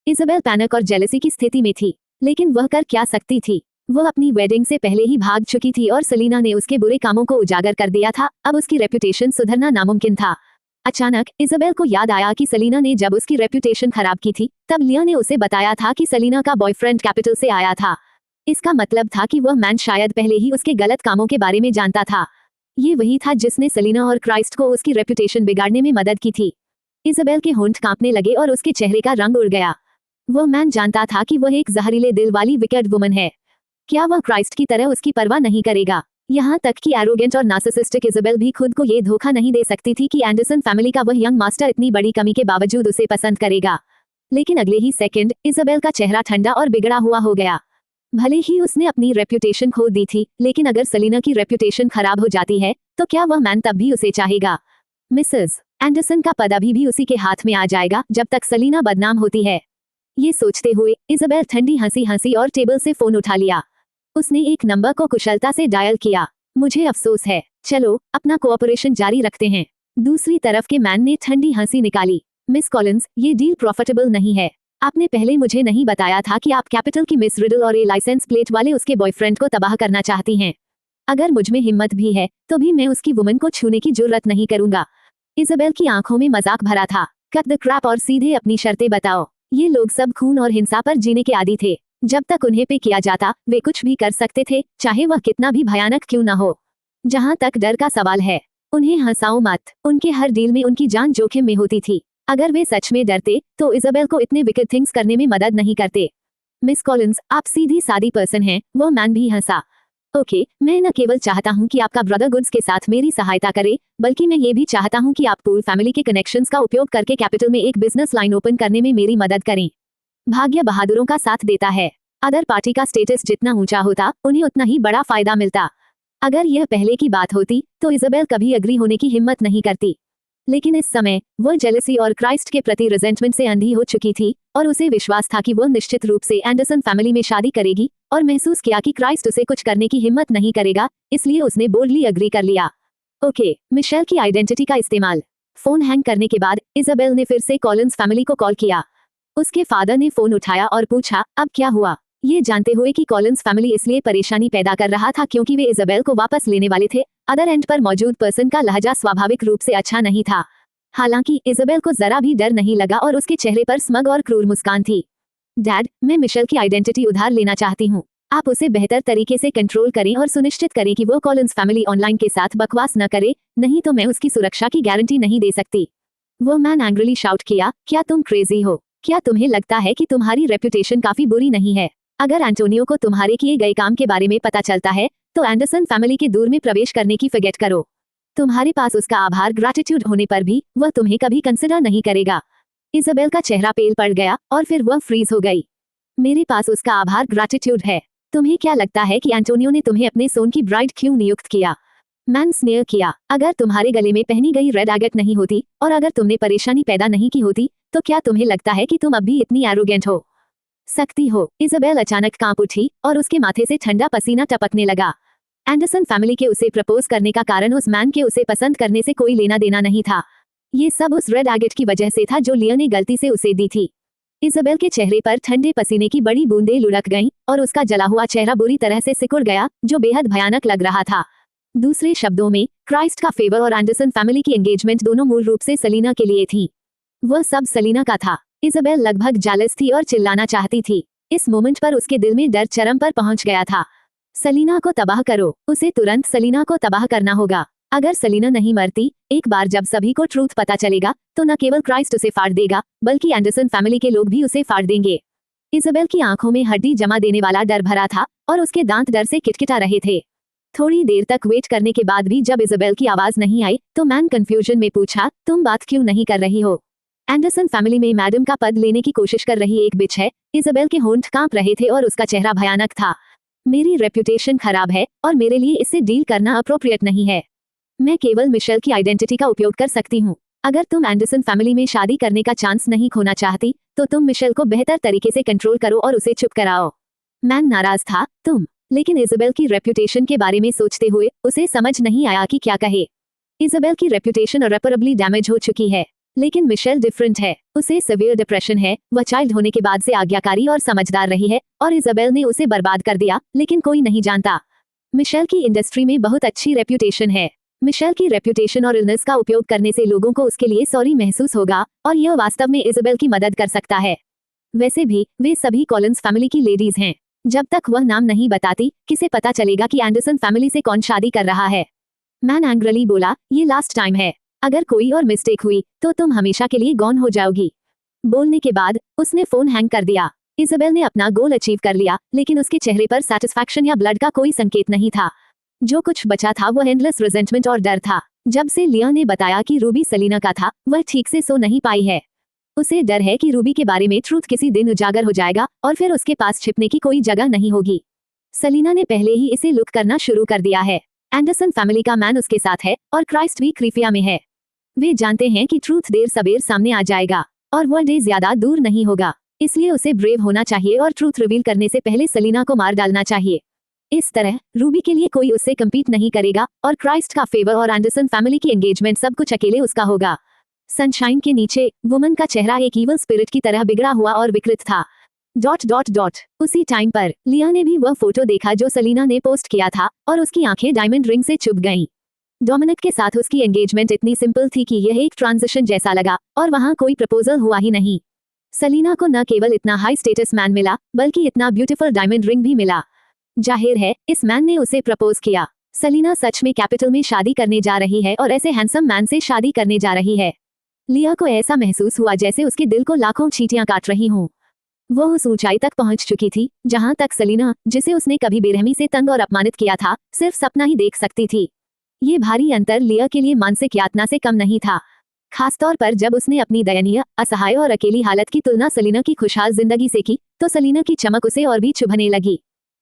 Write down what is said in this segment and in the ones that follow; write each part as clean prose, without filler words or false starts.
Isabel panic और jealousy की स्थिति में थी, लेकिन वह कर क्या सकती थी। वह अपनी वेडिंग से पहले ही भाग चुकी थी और सेलिना ने उसके बुरे कामों को उजागर कर दिया था। अब उसकी रेपुटेशन सुधरना नामुमकिन था। अचानक इज़ाबेल को याद आया कि सेलिना ने जब उसकी रेपुटेशन खराब की थी, तब लिया ने उसे बताया था कि सेलिना का बॉयफ्रेंड कैपिटल से आया था। इसका मतलब था कि वह मैन शायद पहले ही उसके गलत कामों के बारे में जानता था। ये वही था जिसने सेलिना और क्राइस्ट को उसकी रेपुटेशन बिगाड़ने में मदद की थी। इज़ाबेल के होंठ कांपने लगे और उसके चेहरे का रंग उड़ गया। वह मैन जानता था कि वह एक जहरीले दिल वाली विकेट वुमन है। क्या वह क्राइस्ट की तरह उसकी परवाह नहीं करेगा? यहाँ तक कि एरोगेंट और नार्सिसिस्टिक इज़ाबेल भी खुद को ये धोखा नहीं दे सकती थी कि एंडरसन फैमिली का वह यंग मास्टर इतनी बड़ी कमी के बावजूद उसे पसंद करेगा। लेकिन अगले ही सेकंड इज़ाबेल का चेहरा ठंडा और बिगड़ा हुआ हो गया। भले ही उसने अपनी रेप्यूटेशन खो दी थी, लेकिन अगर सेलिना की रेप्यूटेशन खराब हो जाती है तो क्या वह मैन तब भी उसे चाहेगा? मिसेस एंडरसन का पद अभी भी उसी के हाथ में आ जाएगा जब तक सेलिना बदनाम होती है। ये सोचते हुए इज़ाबेल ठंडी हंसी हंसी और टेबल से फोन उठा लिया। उसने एक नंबर को कुशलता से डायल किया। मुझे अफसोस है, चलो अपना कोऑपरेशन जारी रखते हैं। दूसरी तरफ के मैन ने ठंडी हंसी निकाली। मिस कॉलिंस, ये डील प्रॉफिटेबल नहीं है। आपने पहले मुझे नहीं बताया था कि आप कैपिटल की मिस रिडल और ए लाइसेंस प्लेट वाले उसके बॉयफ्रेंड को तबाह करना चाहती हैं। अगर मुझमें हिम्मत भी है तो भी मैं उसकी वुमन को छूने की जुर्रत नहीं करूंगा। इज़ाबेल की आंखों में मजाक भरा था। कट द क्रैप और सीधे अपनी शर्तें बताओ। ये लोग सब खून और हिंसा पर जीने के आदी थे। जब तक उन्हें पे किया जाता वे कुछ भी कर सकते थे, चाहे वह कितना भी भयानक क्यों न हो। जहां तक डर का सवाल है, उन्हें हंसाओ मत। उनके हर डील में उनकी जान जोखिम में होती थी। अगर वे सच में डरते तो इज़ाबेल को इतने विकेट थिंग्स करने में मदद नहीं करते। मिस कॉलिंस, आप सीधी सादी पर्सन हैं। वो मैन भी हंसा। ओके, मैं न केवल चाहता हूँ कि आपका ब्रदर गुड्स के साथ मेरी सहायता करे, बल्कि मैं ये भी चाहता हूँ कि आप पूल फैमिली के कनेक्शंस का उपयोग करके कैपिटल में एक बिजनेस लाइन ओपन करने में मेरी मदद करें। भाग्य बहादुरों का साथ देता है। अदर पार्टी का स्टेटस जितना ऊंचा होता उन्हें उतना ही बड़ा फायदा मिलता। अगर यह पहले की बात होती तो इज़ाबेल कभी अग्री होने की हिम्मत नहीं करती, लेकिन इस समय वह जेलसी और क्राइस्ट के प्रति रिजेंटमेंट से अंधी हो चुकी थी और उसे विश्वास था कि वह निश्चित रूप से एंडरसन फैमिली में शादी करेगी, और महसूस किया कि क्राइस्ट उसे कुछ करने की हिम्मत नहीं करेगा, इसलिए उसने बोल्डली अग्री कर लिया। ओके, मिशेल की आइडेंटिटी का इस्तेमाल। फोन हैंग करने के बाद इज़ाबेल ने फिर से कॉलिंस फैमिली को कॉल किया। उसके फादर ने फोन उठाया और पूछा, अब क्या हुआ? ये जानते हुए कि कॉलिंस फैमिली इसलिए परेशानी पैदा कर रहा था क्योंकि वे इज़ाबेल को वापस लेने वाले थे। अदर एंड पर मौजूद पर्सन का लहजा स्वाभाविक रूप से अच्छा नहीं था। हालांकि इज़ाबेल को जरा भी डर नहीं लगा और उसके चेहरे पर स्मग और क्रूर मुस्कान थी। डैड, मैं मिशेल की आइडेंटिटी उधार लेना चाहती हूँ। आप उसे बेहतर तरीके से कंट्रोल करें और सुनिश्चित करें कि वो कॉलिंस फैमिली ऑनलाइन के साथ बकवास न करे, नहीं तो मैं उसकी सुरक्षा की गारंटी नहीं दे सकती। वो मैन एंग्रीली शाउट किया, क्या तुम क्रेजी हो? क्या तुम्हें लगता है कि तुम्हारी रेपुटेशन काफी बुरी नहीं है? अगर एंटोनियो को तुम्हारे किए गए काम के बारे में पता चलता है तो एंडरसन फैमिली के दूर में प्रवेश करने की फिगेट करो। तुम्हारे पास उसका आभार ग्रैटिट्यूड होने पर भी वह तुम्हें कभी कंसिडर नहीं करेगा। इज़ाबेल का चेहरा पेल पड़ गया और फिर वह फ्रीज हो गई। मेरे पास उसका आभार ग्रैटिट्यूड है। तुम्हें क्या लगता है कि एंटोनियो ने तुम्हें अपने सोन की ब्राइड क्यों नियुक्त किया? मैन स्नेयर किया। अगर तुम्हारे गले में पहनी गई रेड एगेट नहीं होती और अगर तुमने परेशानी पैदा नहीं की होती तो क्या तुम्हें लगता है कि तुम अब भी इतनी एरोगेंट हो सकती हो? इज़ाबेल अचानक कांप उठी और उसके माथे से ठंडा पसीना टपकने लगा। एंडरसन फैमिली के उसे प्रपोज करने का कारण उस मैन के उसे पसंद करने से कोई लेना देना नहीं था। ये सब उस रेड एगेट की वजह से था जो लिया ने गलती से उसे दी थी। इज़ाबेल के चेहरे पर ठंडे पसीने की बड़ी बूंदें लुढ़क गईं और उसका जला हुआ चेहरा बुरी तरह से सिकुड़ गया, जो बेहद भयानक लग रहा था। दूसरे शब्दों में, क्राइस्ट का फेवर और एंडरसन फैमिली की एंगेजमेंट दोनों मूल रूप से सेलिना के लिए थी। वह सब सेलिना का था। इज़ाबेल लगभग जालस थी और चिल्लाना चाहती थी। इस मोमेंट पर उसके दिल में डर चरम पर पहुंच गया था। सेलिना को तबाह करो। उसे तुरंत सेलिना को तबाह करना होगा। अगर सेलिना नहीं मरती, एक बार जब सभी को ट्रूथ पता चलेगा तो न केवल क्राइस्ट उसे फाड़ देगा बल्कि एंडरसन फैमिली के लोग भी उसे फाड़ देंगे। इज़ाबेल की आंखों में हड्डी जमा देने वाला डर भरा था और उसके दांत डर से किटकिटा रहे थे। थोड़ी देर तक वेट करने के बाद भी जब इज़ाबेल की आवाज नहीं आई तो मैन कंफ्यूजन में पूछा, तुम बात क्यों नहीं कर रही हो? एंडरसन फैमिली में मैडम का पद लेने की कोशिश कर रही एक बिच है। इज़ाबेल के होंठ कांप रहे थे और उसका चेहरा भयानक था। मेरी रेप्यूटेशन खराब है और मेरे लिए इससे डील करना अप्रोप्रिएट नहीं है। मैं केवल मिशेल की आइडेंटिटी का उपयोग कर सकती हूँ। अगर तुम एंडरसन फैमिली में शादी करने का चांस नहीं खोना चाहती तो तुम मिशेल को बेहतर तरीके से कंट्रोल करो और उसे चुप कराओ। मैन नाराज था, लेकिन इज़ाबेल की रेप्यूटेशन के बारे में सोचते हुए उसे समझ नहीं आया कि क्या कहे। इज़ाबेल की रेप्यूटेशन इरेपरेबली डैमेज हो चुकी है, लेकिन मिशेल डिफरेंट है। उसे सिवियर डिप्रेशन है। वह चाइल्ड होने के बाद से आज्ञाकारी और समझदार रही है और इजाबेल ने उसे बर्बाद कर दिया, लेकिन कोई नहीं जानता। मिशेल की इंडस्ट्री में बहुत अच्छी रेप्यूटेशन है। मिशेल की रेप्यूटेशन और इलनेस का उपयोग करने से लोगों को उसके लिए सॉरी महसूस होगा और यह वास्तव में इजाबेल की मदद कर सकता है। वैसे भी वे सभी कॉलिंस फैमिली की लेडीज हैं। जब तक वह नाम नहीं बताती, किसे पता चलेगा कि एंडरसन फैमिली से कौन शादी कर रहा है। मैन एंग्रली बोला, ये लास्ट टाइम है। अगर कोई और मिस्टेक हुई तो तुम हमेशा के लिए गॉन हो जाओगी। बोलने के बाद उसने फोन हैंग कर दिया। इजाबेल ने अपना गोल अचीव कर लिया, लेकिन उसके चेहरे पर सेटिस्फैक्शन या ब्लड का कोई संकेत नहीं था। जो कुछ बचा था वह एंडलेस रिजेंटमेंट और डर था। जब से लिया ने बताया कि रूबी सलीना का था, वह ठीक से सो नहीं पाई है। उसे डर है कि रूबी के बारे में ट्रूथ किसी दिन उजागर हो जाएगा और फिर उसके पास छिपने की कोई जगह नहीं होगी। सलीना ने पहले ही इसे लुक करना शुरू कर दिया है। एंडरसन फैमिली का मैन उसके साथ है और क्राइस्ट भी क्रीफिया में है। वे जानते हैं कि ट्रूथ देर सबेर सामने आ जाएगा और वह डे ज्यादा दूर नहीं होगा। इसलिए उसे ब्रेव होना चाहिए और ट्रूथ रिवील करने से पहले सलीना को मार डालना चाहिए। इस तरह रूबी के लिए कोई उससे कम्पीट नहीं करेगा और क्राइस्ट का फेवर और एंडरसन फैमिली की एंगेजमेंट सब कुछ अकेले उसका होगा। सनशाइन के नीचे वुमन का चेहरा एक ईवल स्पिरिट की तरह बिगड़ा हुआ और विकृत था। ... उसी टाइम पर लिया ने भी वह फोटो देखा जो सलीना ने पोस्ट किया था और उसकी आंखें डायमंड रिंग से चुभ गईं। डोमिनिक के साथ उसकी एंगेजमेंट इतनी सिंपल थी कि यह एक ट्रांजिशन जैसा लगा और वहां कोई प्रपोजल हुआ ही नहीं। सलीना को न केवल इतना हाई स्टेटस मैन मिला, बल्कि इतना ब्यूटीफुल डायमंड रिंग भी मिला। जाहिर है इस मैन ने उसे प्रपोज किया। सलीना सच में कैपिटल में शादी करने जा रही है और ऐसे हैंडसम मैन से शादी करने जा रही है। लिया को ऐसा महसूस हुआ जैसे उसके दिल को लाखों चींटियां काट रही हों। वो उस ऊंचाई तक पहुंच चुकी थी जहां तक सलीना, जिसे उसने कभी बेरहमी से तंग और अपमानित किया था, सिर्फ सपना ही देख सकती थी। ये भारी अंतर लिया के लिए मानसिक यातना से कम नहीं था, खासतौर पर जब उसने अपनी दयनीय, असहाय और अकेली हालत की तुलना सलीना की खुशहाल जिंदगी से की, तो सलीना की चमक उसे और भी चुभने लगी।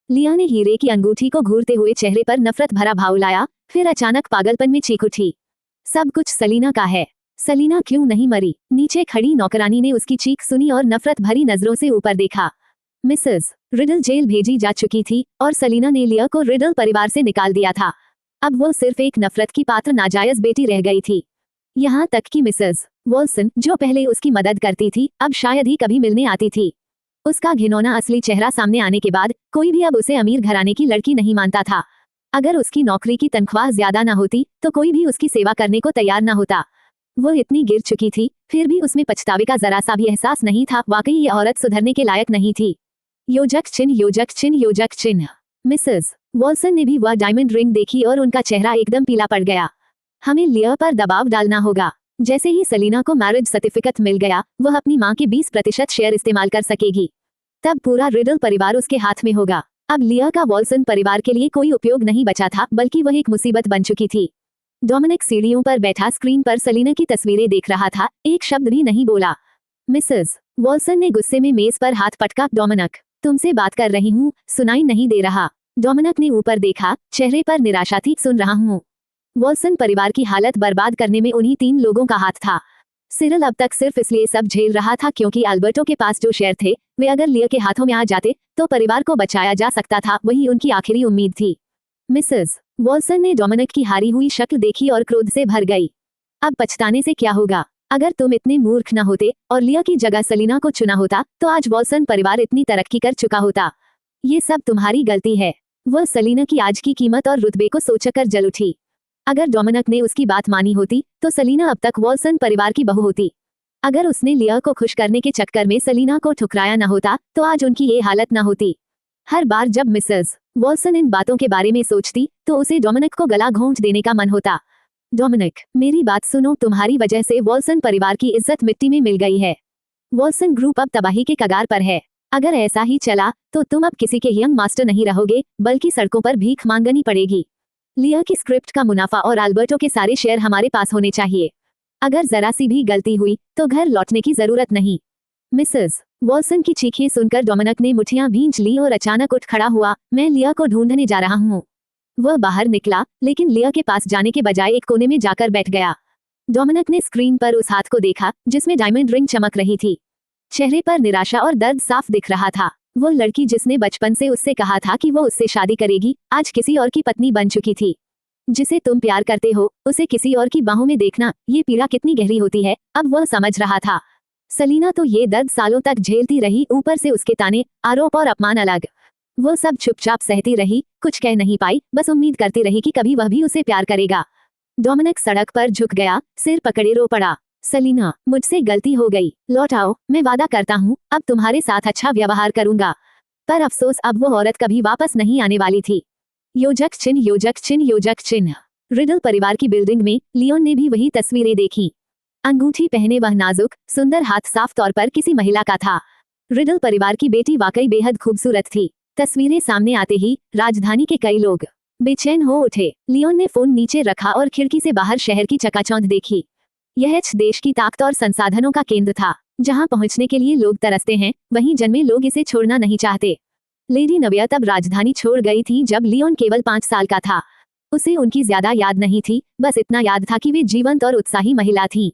लिया ने हीरे की अंगूठी को घूरते हुए चेहरे पर नफरत भरा भाव लाया, फिर अचानक पागलपन में चीख उठी। सब कुछ सलीना का है। सलीना क्यों नहीं मरी? नीचे खड़ी नौकरानी ने उसकी चीख सुनी और नफरत भरी नजरों से ऊपर देखा। मिसेस रिडल जेल भेजी जा चुकी थी और सलीना ने लिया को रिडल परिवार से निकाल दिया था। अब वो सिर्फ एक नफरत की पात्र नाजायज बेटी रह गई थी। यहाँ तक कि मिसेस वॉल्सन, जो पहले उसकी मदद करती थी, अब शायद ही कभी मिलने आती थी। उसका घिनौना असली चेहरा सामने आने के बाद कोई भी अब उसे अमीर घराने की लड़की नहीं मानता था। अगर उसकी नौकरी की तनख्वाह ज्यादा न होती तो कोई भी उसकी सेवा करने को तैयार न होता। वो इतनी गिर चुकी थी, फिर भी उसमें पछतावे का जरा सा भी एहसास नहीं था। वाकई ये औरत सुधरने के लायक नहीं थी। योजक चिन्ह, योजक चिन्ह, योजक चिन्ह। मिसेस वॉल्सन ने भी वह डायमंड रिंग देखी और उनका चेहरा एकदम पीला पड़ गया। हमें लिया पर दबाव डालना होगा। जैसे ही सलीना को मैरिज सर्टिफिकेट मिल गया, वह अपनी मां के 20% शेयर इस्तेमाल कर सकेगी। तब पूरा रिडल परिवार उसके हाथ में होगा। अब लिया का वॉल्सन परिवार के लिए कोई उपयोग नहीं बचा था, बल्कि वह एक मुसीबत बन चुकी थी। डोमिनिक सीढ़ियों पर बैठा स्क्रीन पर सलीना की तस्वीरें देख रहा था, एक शब्द भी नहीं बोला। मिसेस वॉल्सन ने गुस्से में मेज पर हाथ पटका। डोमिनिक, तुमसे बात कर रही हूँ, सुनाई नहीं दे रहा? डोमिनिक ने ऊपर देखा, चेहरे पर निराशा थी। सुन रहा हूँ। वॉल्सन परिवार की हालत बर्बाद करने में उन्हीं 3 लोगों का हाथ था। सिरिल अब तक सिर्फ इसलिए सब झेल रहा था क्योंकि अल्बर्टो के पास जो शेयर थे, वे अगर लिया के हाथों में आ जाते तो परिवार को बचाया जा सकता था। वही उनकी आखिरी उम्मीद थी। मिसेस वॉल्सन ने डोमिनिक की हारी हुई शक्ल देखी और क्रोध से भर गई। अब पछताने से क्या होगा? अगर तुम इतने मूर्ख न होते और लिया की जगह सलीना को चुना होता तो आज वॉल्सन परिवार इतनी तरक्की कर चुका होता। ये सब तुम्हारी गलती है। वह सलीना की आज की कीमत और रुतबे को सोचकर जल उठी। अगर डोमिनिक ने उसकी बात मानी होती तो सलीना अब तक वॉल्सन परिवार की बहू होती। अगर उसने लिया को खुश करने के चक्कर में सलीना को ठुकराया न होता तो आज उनकी ये हालत न होती। हर बार जब मिसेस वॉल्सन इन बातों के बारे में सोचती तो उसे डोमिनिक को गला घोंट देने का मन होता। डोमिनिक, मेरी बात सुनो, तुम्हारी वजह से वॉल्सन परिवार की इज्जत मिट्टी में मिल गई है। वॉल्सन ग्रुप अब तबाही के कगार पर है। अगर ऐसा ही चला तो तुम अब किसी के यंग मास्टर नहीं रहोगे, बल्कि सड़कों पर भीख मांगनी पड़ेगी। लिया की स्क्रिप्ट का मुनाफा और अल्बर्टो के सारे शेयर हमारे पास होने चाहिए। अगर जरा सी भी गलती हुई तो घर लौटने की जरूरत नहीं। मिसेस वॉल्सन की चीखें सुनकर डोमिनिक ने मुठियां भींच ली और अचानक उठ खड़ा हुआ। मैं लिया को ढूंढने जा रहा हूँ। वह बाहर निकला, लेकिन लिया के पास जाने के बजाय एक कोने में जाकर बैठ गया। डोमिनिक ने स्क्रीन पर उस हाथ को देखा जिसमें डायमंड रिंग चमक रही थी। चेहरे पर निराशा और दर्द साफ दिख रहा था। वो लड़की जिसने बचपन से उससे कहा था कि वो उससे शादी करेगी, आज किसी और की पत्नी बन चुकी थी। जिसे तुम प्यार करते हो उसे किसी और की बाहों में देखना, ये पीड़ा कितनी गहरी होती है, अब वह समझ रहा था। सलीना तो ये दर्द सालों तक झेलती रही, ऊपर से उसके ताने, आरोप और अपमान अलग। वो सब चुपचाप सहती रही, कुछ कह नहीं पाई, बस उम्मीद करती रही कि कभी वह भी उसे प्यार करेगा। डोमिनिक सड़क पर झुक गया, सिर पकड़े रो पड़ा। सलीना, मुझसे गलती हो गई, लौट आओ, मैं वादा करता हूँ अब तुम्हारे साथ अच्छा व्यवहार करूंगा। पर अफसोस, अब वो औरत कभी वापस नहीं आने वाली थी। योजक चिन्ह, योजक चिन्ह, योजक चिन्ह। रिडल परिवार की बिल्डिंग में लियोन ने भी वही तस्वीरें देखी। अंगूठी पहने वह नाजुक सुंदर हाथ साफ तौर पर किसी महिला का था। रिडल परिवार की बेटी वाकई बेहद खूबसूरत थी। तस्वीरें सामने आते ही राजधानी के कई लोग बेचैन हो उठे। लियोन ने फोन नीचे रखा और खिड़की से बाहर शहर की चकाचौंध देखी। यह देश की ताकत और संसाधनों का केंद्र था। जहां पहुंचने के लिए लोग तरसते हैं, वहीं जन्मे लोग इसे छोड़ना नहीं चाहते। लेडी नव्या तब राजधानी छोड़ गई थी जब लियोन केवल 5 साल का था। उसे उनकी ज्यादा याद नहीं थी, बस इतना याद था कि वे जीवंत और उत्साही महिला थी।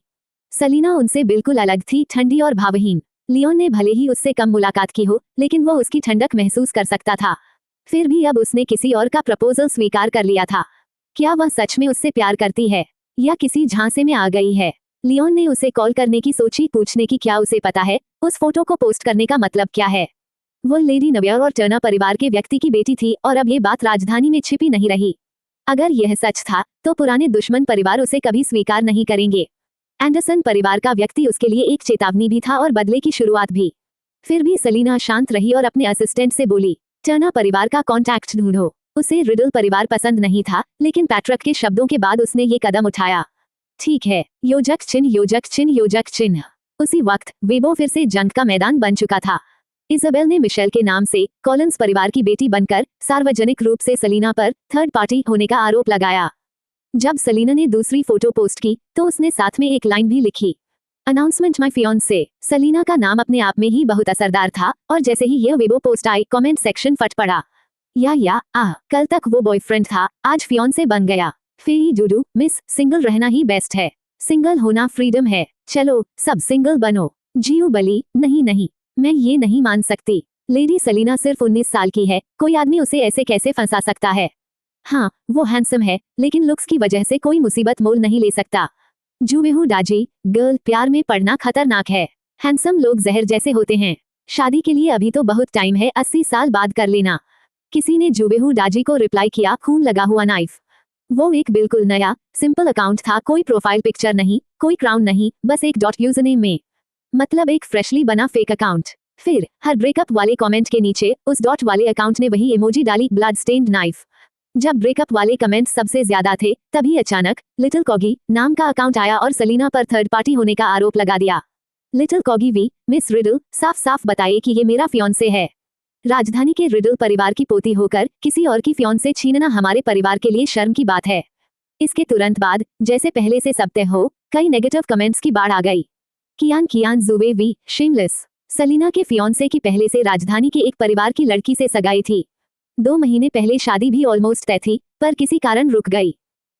सलीना उनसे बिल्कुल अलग थी, ठंडी और भावहीन। लियोन ने भले ही उससे कम मुलाकात की हो, लेकिन वो उसकी ठंडक महसूस कर सकता था। फिर भी अब उसने किसी और का प्रपोजल स्वीकार कर लिया था। क्या वह सच में उससे प्यार करती है या किसी झांसे में आ गई है? लियोन ने उसे कॉल करने की सोची, पूछने की क्या उसे पता है, उस फोटो को पोस्ट करने का मतलब क्या है। वो लेडी नव्या और टर्नर परिवार के व्यक्ति की बेटी थी और अब ये बात राजधानी में छिपी नहीं रही। अगर यह सच था तो पुराने दुश्मन परिवार उसे कभी स्वीकार नहीं करेंगे। एंडरसन परिवार का व्यक्ति उसके लिए एक चेतावनी भी था और बदले की शुरुआत भी। फिर भी सलीना शांत रही और अपने असिस्टेंट से बोली, टर्नर परिवार का कॉन्टैक्ट ढूंढो। उसे रिडल परिवार पसंद नहीं था, लेकिन पैट्रिक के शब्दों के बाद उसने ये कदम उठाया। ठीक है, योजक चिन्ह, योजक चिन्ह, योजक चिन्ह। उसी वक्त वेबो फिर से जंग का मैदान बन चुका था। इजाबेल ने मिशेल के नाम से कॉलिंस परिवार की बेटी बनकर सार्वजनिक रूप से सलीना पर थर्ड पार्टी होने का आरोप लगाया। जब सलीना ने दूसरी फोटो पोस्ट की तो उसने साथ में एक लाइन भी लिखी, अनाउंसमेंट माय फियांसे। सलीना का नाम अपने आप में ही बहुत असरदार था और जैसे ही यह वेबो पोस्ट आई, कमेंट सेक्शन फट पड़ा। कल तक वो बॉयफ्रेंड था, आज फियांसे बन गया। फेरी डूडू मिस, सिंगल रहना ही बेस्ट है, सिंगल होना फ्रीडम है, चलो सब सिंगल बनो। जियो बली, नहीं नहीं, मैं ये नहीं मान सकती। लेडी सलीना सिर्फ 19 साल की है, कोई आदमी उसे ऐसे कैसे फंसा सकता है? हाँ, वो हैंडसम है, लेकिन लुक्स की वजह से कोई मुसीबत मोल नहीं ले सकता। जुवेहू डाजी, गर्ल, प्यार में पड़ना खतरनाक है। हैंडसम लोग जहर जैसे होते हैं। शादी के लिए अभी तो बहुत टाइम है, 80 साल बाद कर लेना। किसी ने जुवेहू डाजी को रिप्लाई किया, खून लगा हुआ नाइफ। वो एक बिल्कुल नया सिंपल अकाउंट था, कोई प्रोफाइल पिक्चर नहीं, कोई क्राउन नहीं, बस एक डॉट यूजरनेम में, मतलब एक फ्रेशली बना फेक अकाउंट। फिर हर ब्रेकअप वाले कमेंट के नीचे उस डॉट वाले अकाउंट ने वही इमोजी डाली, ब्लड स्टेन्ड नाइफ। जब ब्रेकअप वाले कमेंट्स सबसे ज्यादा थे, तभी अचानक लिटिल कॉगी नाम का अकाउंट आया और सलीना पर थर्ड पार्टी होने का आरोप लगा दिया। लिटिल कॉगी वी, मिस रिडल, साफ साफ बताइए कि ये मेरा फियांसे है। राजधानी के रिडल परिवार की पोती होकर किसी और की फियांसे छीनना हमारे परिवार के लिए शर्म की बात है। इसके तुरंत बाद, जैसे पहले से सब तय हो, कई नेगेटिव कमेंट्स की बाढ़ आ गई। कियान जुवे वी, शेमलेस। सलीना के फियांसे की पहले से राजधानी के एक परिवार की लड़की से सगाई थी। 2 महीने पहले शादी भी ऑलमोस्ट तय थी, पर किसी कारण रुक गई।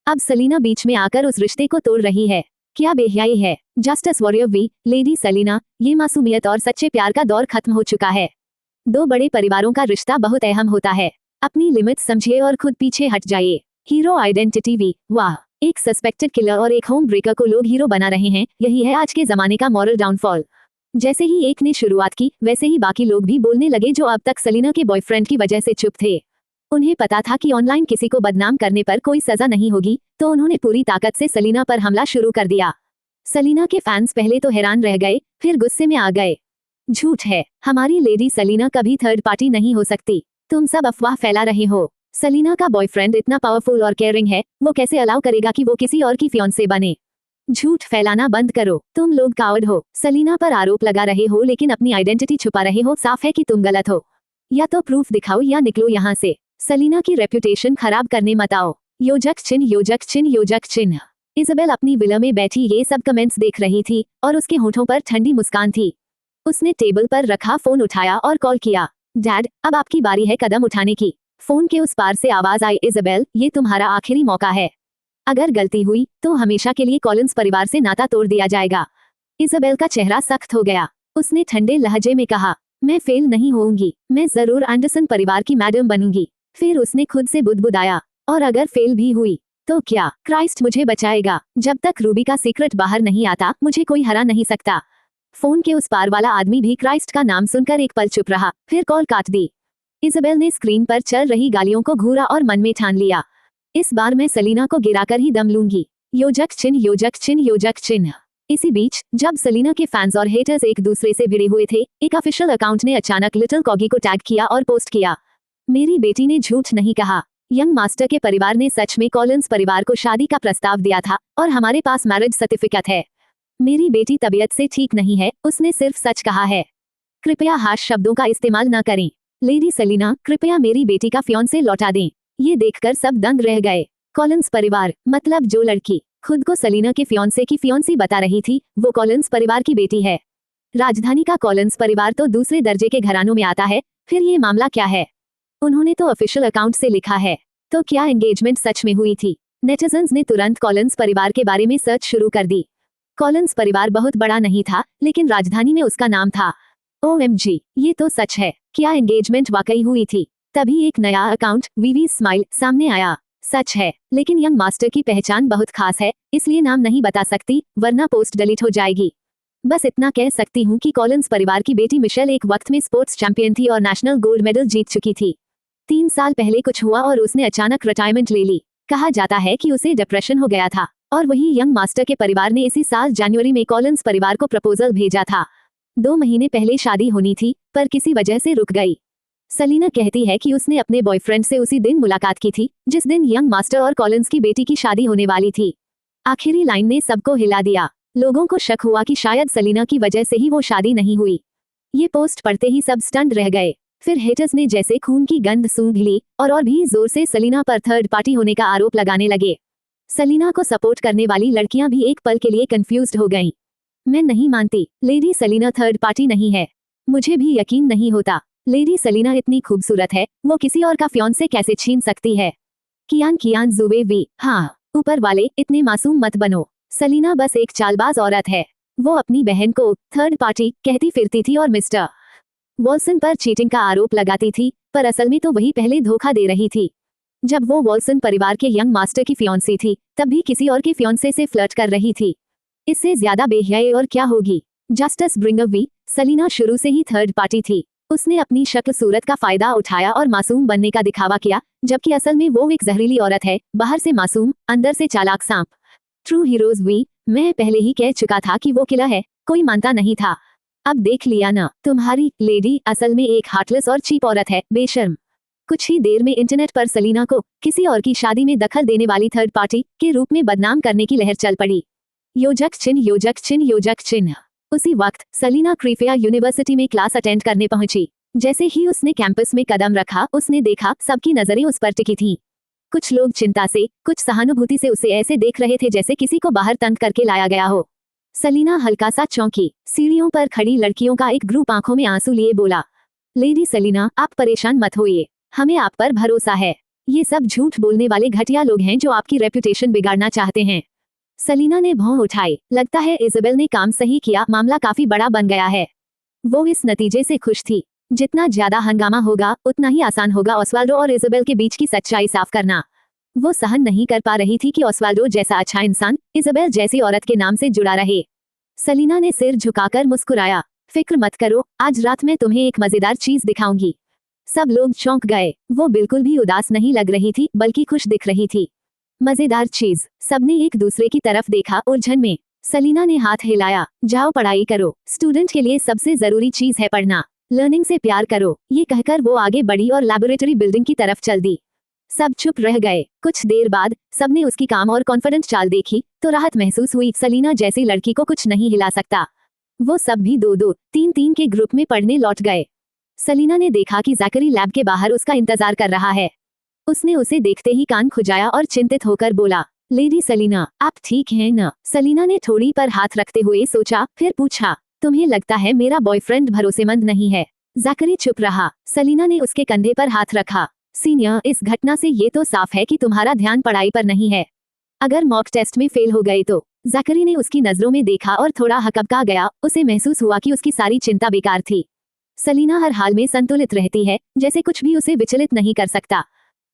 अब सलीना बीच में आकर उस रिश्ते को तोड़ रही है। क्या बेहयाई है। Justice warrior V, lady Selina, ये मासूमियत और सच्चे प्यार का दौर खत्म हो चुका है। 2 बड़े परिवारों का रिश्ता बहुत अहम होता है। अपनी लिमिट समझिए और खुद पीछे हट जाइए। हीरो आइडेंटिटी वी, वाह, एक सस्पेक्टेड किलर और एक होम ब्रेकर को लोग हीरो बना रहे हैं, यही है आज के जमाने का मॉरल डाउनफॉल। जैसे ही एक ने शुरुआत की, वैसे ही बाकी लोग भी बोलने लगे जो अब तक सलीना के बॉयफ्रेंड की वजह से चुप थे। उन्हें पता था कि ऑनलाइन किसी को बदनाम करने पर कोई सजा नहीं होगी, तो उन्होंने पूरी ताकत से सलीना पर हमला शुरू कर दिया। सलीना के फैंस पहले तो हैरान रह गए, फिर गुस्से में आ गए। झूठ है, हमारी लेडी सलीना कभी थर्ड पार्टी नहीं हो सकती, तुम सब अफवाह फैला रहे हो। सलीना का बॉयफ्रेंड इतना पावरफुल और केयरिंग है, वो कैसे अलाउ करेगा कि वो किसी और की फियांसे बने? झूठ फैलाना बंद करो, तुम लोग कावर्ड हो। सलीना पर आरोप लगा रहे हो लेकिन अपनी आइडेंटिटी छुपा रहे हो, साफ है कि तुम गलत हो। या तो प्रूफ दिखाओ या निकलो यहाँ से। सलीना की रेप्यूटेशन खराब करने मत आओ। योजक चिन्ह, योजक चिन्ह, योजक चिन्ह। इजाबेल अपनी विला में बैठी ये सब कमेंट्स देख रही थी और उसके होठों पर ठंडी मुस्कान थी। उसने टेबल पर रखा फोन उठाया और कॉल किया। डैड, अब आपकी बारी है कदम उठाने की। फोन के उस पार से आवाज आई, इजाबेल, ये तुम्हारा आखिरी मौका है। अगर गलती हुई तो हमेशा के लिए कॉलिंस परिवार से नाता तोड़ दिया जाएगा। इजाबेल का चेहरा सख्त हो गया। उसने ठंडे लहजे में कहा, मैं फेल नहीं होऊंगी, मैं जरूर एंडरसन परिवार की मैडम बनूंगी। फिर उसने खुद से बुदबुदाया, और अगर फेल भी हुई तो क्या क्राइस्ट मुझे बचाएगा? जब तक रूबी का सीक्रेट बाहर नहीं आता मुझे कोई हरा नहीं सकता। फोन के उस पार वाला आदमी भी क्राइस्ट का नाम सुनकर एक पल चुप रहा, फिर कॉल काट दी। इज़ाबेल ने स्क्रीन पर चल रही गालियों को घूरा और मन में ठान लिया, इस बार मैं सलीना को गिराकर ही दम लूंगी। योजक चिन्ह योजक चिन्ह योजक चिन्ह। इसी बीच जब सलीना के फैंस और हेटर्स एक दूसरे से भिड़े हुए थे, एक ऑफिशियल अकाउंट ने अचानक लिटिल कॉगी को टैग किया और पोस्ट किया, मेरी बेटी ने झूठ नहीं कहा। यंग मास्टर के परिवार ने सच में कॉलिंस परिवार को शादी का प्रस्ताव दिया था और हमारे पास मैरिज सर्टिफिकेट है। मेरी बेटी तबीयत से ठीक नहीं है, उसने सिर्फ सच कहा है। कृपया हाश शब्दों का इस्तेमाल न करें। लेडी सलीना, कृपया मेरी बेटी का फियांसे लौटा दें। ये देखकर सब दंग रह गए। कॉलिंस परिवार मतलब जो लड़की खुद को सलीना के फियांसे की फियांसी बता रही थी, वो कॉलिंस परिवार की बेटी है। राजधानी का कॉलिंस परिवार तो दूसरे दर्जे के घरानों में आता है, फिर ये मामला क्या है? उन्होंने तो ऑफिशियल अकाउंट से लिखा है, तो क्या एंगेजमेंट सच में हुई थी? नेटिजन्स ने तुरंत कॉलिंस परिवार के बारे में सर्च शुरू कर दी। कॉलिंस परिवार बहुत बड़ा नहीं था, लेकिन राजधानी में उसका नाम था। OMG, ये तो सच है। क्या एंगेजमेंट वाकई हुई थी? तभी एक नया अकाउंट वीवी स्माइल सामने आया। सच है, लेकिन यंग मास्टर की पहचान बहुत खास है, इसलिए नाम नहीं बता सकती, वरना पोस्ट डिलीट हो जाएगी। बस इतना कह सकती हूँ कि कॉलिंस परिवार की बेटी मिशेल एक वक्त में स्पोर्ट्स चैंपियन थी और नेशनल गोल्ड मेडल जीत चुकी थी। 3 साल पहले कुछ हुआ और उसने अचानक रिटायरमेंट ले ली। कहा जाता है कि उसे डिप्रेशन हो गया था और वही यंग मास्टर के परिवार ने इसी साल जनवरी में कॉलिंस परिवार को प्रपोजल भेजा था। 2 महीने पहले शादी होनी थी, पर किसी वजह से रुक गई। सलीना कहती है कि उसने अपने बॉयफ्रेंड से उसी दिन मुलाकात की थी जिस दिन यंग मास्टर और कॉलिंस की बेटी की शादी होने वाली थी। आखिरी लाइन ने सबको हिला दिया। लोगों को शक हुआ कि शायद सलीना की वजह से ही वो शादी नहीं हुई। ये पोस्ट पढ़ते ही सब स्टंड रह गए। फिर हेटर्स ने जैसे खून की गंध सूंघ ली और भी जोर से सलीना पर थर्ड पार्टी होने का आरोप लगाने लगे। सलीना को सपोर्ट करने वाली लड़कियां भी एक पल के लिए कंफ्यूज्ड हो गईं। मैं नहीं मानती, लेडी सलीना थर्ड पार्टी नहीं है। मुझे भी यकीन नहीं होता। लेडी सलीना इतनी खूबसूरत है, वो किसी और का फियांसे कैसे छीन सकती है? कियान जुबे वी, हाँ, ऊपर वाले इतने मासूम मत बनो। सलीना बस एक चालबाज औरत है। वो अपनी बहन को थर्ड पार्टी कहती फिरती थी और मिस्टर वॉल्सन पर चीटिंग का आरोप लगाती थी, पर असल में तो वही पहले धोखा दे रही थी। जब वो वॉल्सन परिवार के यंग मास्टर की फियांसी थी, तब भी किसी और के फियांसे से फ्लर्ट कर रही थी। इससे ज्यादा बेहयाई और क्या होगी? जस्टिस ब्रिंगवी, सलीना शुरू से ही थर्ड पार्टी थी। उसने अपनी शक्ल सूरत का फायदा उठाया और मासूम बनने का दिखावा किया, जबकि असल में वो एक जहरीली औरत है, बाहर से मासूम, अंदर से चालाक सांप। ट्रू हीरोज वी, मैं पहले ही कह चुका था कि वो किला है, कोई मानता नहीं था। अब देख लिया ना, तुम्हारी लेडी असल में एक हार्टलेस और चीप औरत है, बेशर्म। कुछ ही देर में इंटरनेट पर सलीना को किसी और की शादी में दखल देने वाली थर्ड पार्टी के रूप में बदनाम करने की लहर चल पड़ी। योजक चिन्ह योजक चिन्ह योजक चिन्ह। उसी वक्त सलीना क्रीफिया यूनिवर्सिटी में क्लास अटेंड करने पहुंची। जैसे ही उसने कैंपस में कदम रखा, उसने देखा सबकी नजरें उस पर टिकी थीं। कुछ लोग चिंता से, कुछ सहानुभूति से उसे ऐसे देख रहे थे जैसे किसी को बाहर तंग करके लाया गया हो। सलीना हल्का सा चौंकी। सीढ़ियों पर खड़ी लड़कियों का एक ग्रुप आंखों में आंसू लिए बोला, लेडी सलीना, आप परेशान मत होइए, हमें आप पर भरोसा है। ये सब झूठ बोलने वाले घटिया लोग हैं जो आपकी रेपुटेशन बिगाड़ना चाहते हैं। सलीना ने भौं उठाई। लगता है इज़ाबेल ने काम सही किया, मामला काफी बड़ा बन गया है। वो इस नतीजे से खुश थी। जितना ज्यादा हंगामा होगा, उतना ही आसान होगा ऑस्वाल्डो और इज़ाबेल के बीच की सच्चाई साफ करना। वो सहन नहीं कर पा रही थी कि ऑस्वाल्डो जैसा अच्छा इंसान इज़ाबेल जैसी औरत के नाम से जुड़ा रहे। सलीना ने सिर झुकाकर मुस्कुराया, फिक्र मत करो, आज रात मैं तुम्हें एक मजेदार चीज दिखाऊंगी। सब लोग चौंक गए। वो बिल्कुल भी उदास नहीं लग रही थी, बल्कि खुश दिख रही थी। मजेदार चीज? सबने एक दूसरे की तरफ देखा उलझन में। सलीना ने हाथ हिलाया, जाओ पढ़ाई करो, स्टूडेंट के लिए सबसे जरूरी चीज है पढ़ना। लर्निंग से प्यार करो। ये कहकर वो आगे बढ़ी और लैबोरेटरी बिल्डिंग की तरफ चल दी। सब चुप रह गए। कुछ देर बाद सबने उसकी काम और कॉन्फिडेंट चाल देखी तो राहत महसूस हुई। सलीना जैसी लड़की को कुछ नहीं हिला सकता। वो सब भी 2-2, 3-3 के ग्रुप में पढ़ने लौट गए। सलीना ने देखा कि जैकरी लैब के बाहर उसका इंतजार कर रहा है। उसने उसे देखते ही कान खुजाया और चिंतित होकर बोला, लेडी सलीना, आप ठीक हैं न? सलीना ने ठोड़ी पर हाथ रखते हुए सोचा, फिर पूछा, तुम्हें लगता है मेरा बॉयफ्रेंड भरोसेमंद नहीं है? जैकरी चुप रहा। सलीना ने उसके कंधे पर हाथ रखा। सीनियर, इस घटना से ये तो साफ है कि तुम्हारा ध्यान पढ़ाई पर नहीं है। अगर मॉक टेस्ट में फेल हो गए तो? जैकरी ने उसकी नजरों में देखा और थोड़ा हकबका गया। उसे महसूस हुआ कि उसकी सारी चिंता बेकार थी। सलीना हर हाल में संतुलित रहती है, जैसे कुछ भी उसे विचलित नहीं कर सकता।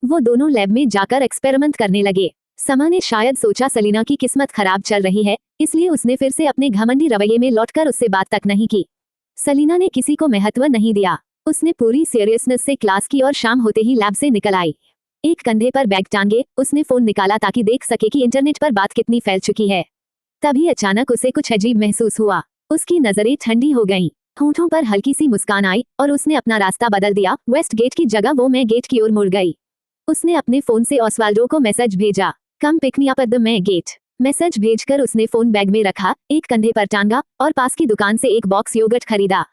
वो दोनों लैब में जाकर एक्सपेरिमेंट करने लगे। समा ने शायद सोचा सलीना की किस्मत खराब चल रही है, इसलिए उसने फिर से अपने घमंडी रवैये में लौटकर उससे बात तक नहीं की। सलीना ने किसी को महत्व नहीं दिया। उसने पूरी सीरियसनेस से क्लास की और शाम होते ही लैब से निकल आई। एक कंधे पर बैग टांगे उसने फोन निकाला ताकि देख सके कि इंटरनेट पर बात कितनी फैल चुकी है। तभी अचानक उसे कुछ अजीब महसूस हुआ। उसकी नजरें ठंडी हो गईं, होठों पर हल्की सी मुस्कान आई और उसने अपना रास्ता बदल दिया। वेस्ट गेट की जगह वो मैं गेट की ओर मुड़ गई। उसने अपने फोन से ऑस्वाल्डो को मैसेज भेजा, come pick me up at the main gate. Message भेजकर उसने फोन बैग में रखा, एक कंधे पर टांगा और पास की दुकान से एक बॉक्स योगर्ट खरीदा।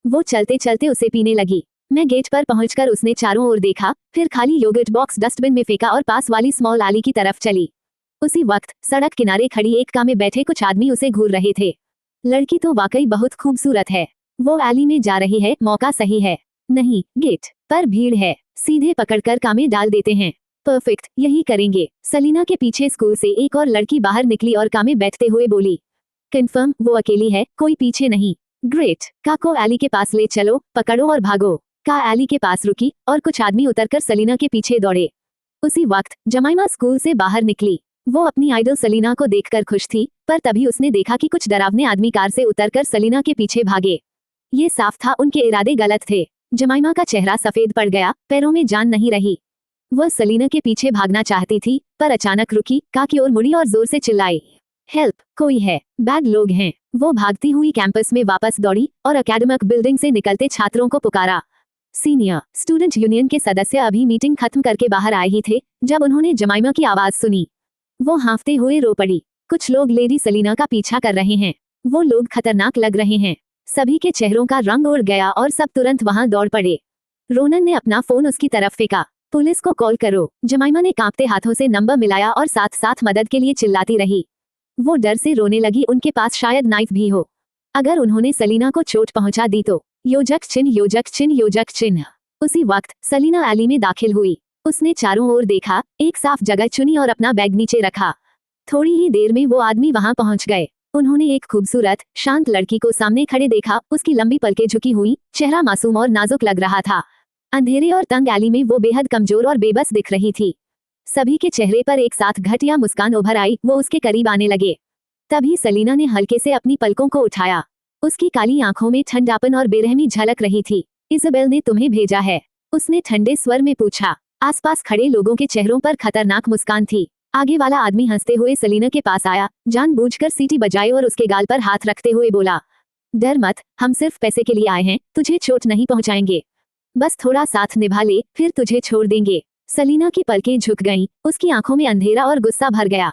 वो चलते चलते उसे पीने लगी। मैं गेट पर पहुंचकर उसने चारों ओर देखा, फिर खाली योगर्ट बॉक्स डस्टबिन में फेंका और पास वाली स्मॉल आली की तरफ चली। उसी वक्त सड़क किनारे खड़ी एक कार में बैठे कुछ आदमी उसे घूर रहे थे। लड़की तो वाकई बहुत खूबसूरत है। वो आली में जा रही है, मौका सही है। नहीं, गेट पर भीड़ है, सीधे पकड़कर कार में डाल देते हैं। परफेक्ट, यही करेंगे। सलीना के पीछे स्कूल से एक और लड़की बाहर निकली और कार में बैठते हुए बोली, कंफर्म वो अकेली है, कोई पीछे नहीं। ग्रेट, कार को एली के पास ले चलो, पकड़ो और भागो। कार एली के पास रुकी और कुछ आदमी उतरकर सलीना के पीछे दौड़े। उसी वक्त जमाइमा स्कूल से बाहर निकली। वो अपनी आइडल सलीना को देखकर खुश थी, पर तभी उसने देखा कि कुछ डरावने आदमी कार से उतरकर सलीना के पीछे भागे। ये साफ था उनके इरादे गलत थे। जमाइमा का चेहरा सफेद पड़ गया, पैरों में जान नहीं रही। वह सलीना के पीछे भागना चाहती थी, पर अचानक रुकी, कार की ओर मुड़ी और जोर से चिल्लाई, हेल्प, कोई है, बैड लोग हैं। वो भागती हुई कैंपस में वापस दौड़ी और एकेडमिक बिल्डिंग से निकलते छात्रों को पुकारा। सीनियर स्टूडेंट यूनियन के सदस्य अभी मीटिंग खत्म करके बाहर आए ही थे जब उन्होंने जमाइमा की आवाज सुनी। वो हांफते हुए रो पड़ी। कुछ लोग लेडी सलीना का पीछा कर रहे हैं। वो लोग खतरनाक लग रहे हैं। सभी के चेहरों का रंग उड़ गया और सब तुरंत वहां दौड़ पड़े। रोनन ने अपना फोन उसकी तरफ फेंका, पुलिस को कॉल करो। जमाइमा ने कांपते हाथों से नंबर मिलाया और साथ साथ मदद के लिए चिल्लाती रही। वो डर से रोने लगी, उनके पास शायद नाइफ भी हो। अगर उन्होंने सलीना को चोट पहुंचा दी तो। योजक चिन्ह, योजक चिन्ह, योजक चिन्ह। उसी वक्त सलीना एली में दाखिल हुई। उसने चारों ओर देखा, एक साफ जगह चुनी और अपना बैग नीचे रखा। थोड़ी ही देर में वो आदमी वहां पहुंच गए। उन्होंने एक खूबसूरत शांत लड़की को सामने खड़े देखा। उसकी लंबी पलकें झुकी हुई, चेहरा मासूम और नाजुक लग रहा था। अंधेरे और तंग एली में वो बेहद कमजोर और बेबस दिख रही थी। सभी के चेहरे पर एक साथ घटिया मुस्कान उभर आई। वो उसके करीब आने लगे। तभी सलीना ने हल्के से अपनी पलकों को उठाया। उसकी काली आंखों में ठंडापन और बेरहमी झलक रही थी। इज़ाबेल ने तुम्हें भेजा है, उसने ठंडे स्वर में पूछा। आसपास खड़े लोगों के चेहरों पर खतरनाक मुस्कान थी। आगे वाला आदमी हंसते हुए सलीना के पास आया, जानबूझकर सीटी बजाई और उसके गाल पर हाथ रखते हुए बोला, डर मत, हम सिर्फ पैसे के लिए आए हैं, तुझे चोट नहीं पहुंचाएंगे। बस थोड़ा साथ निभा ले, फिर तुझे छोड़ देंगे। सलीना की पलकें झुक गईं, उसकी आंखों में अंधेरा और गुस्सा भर गया।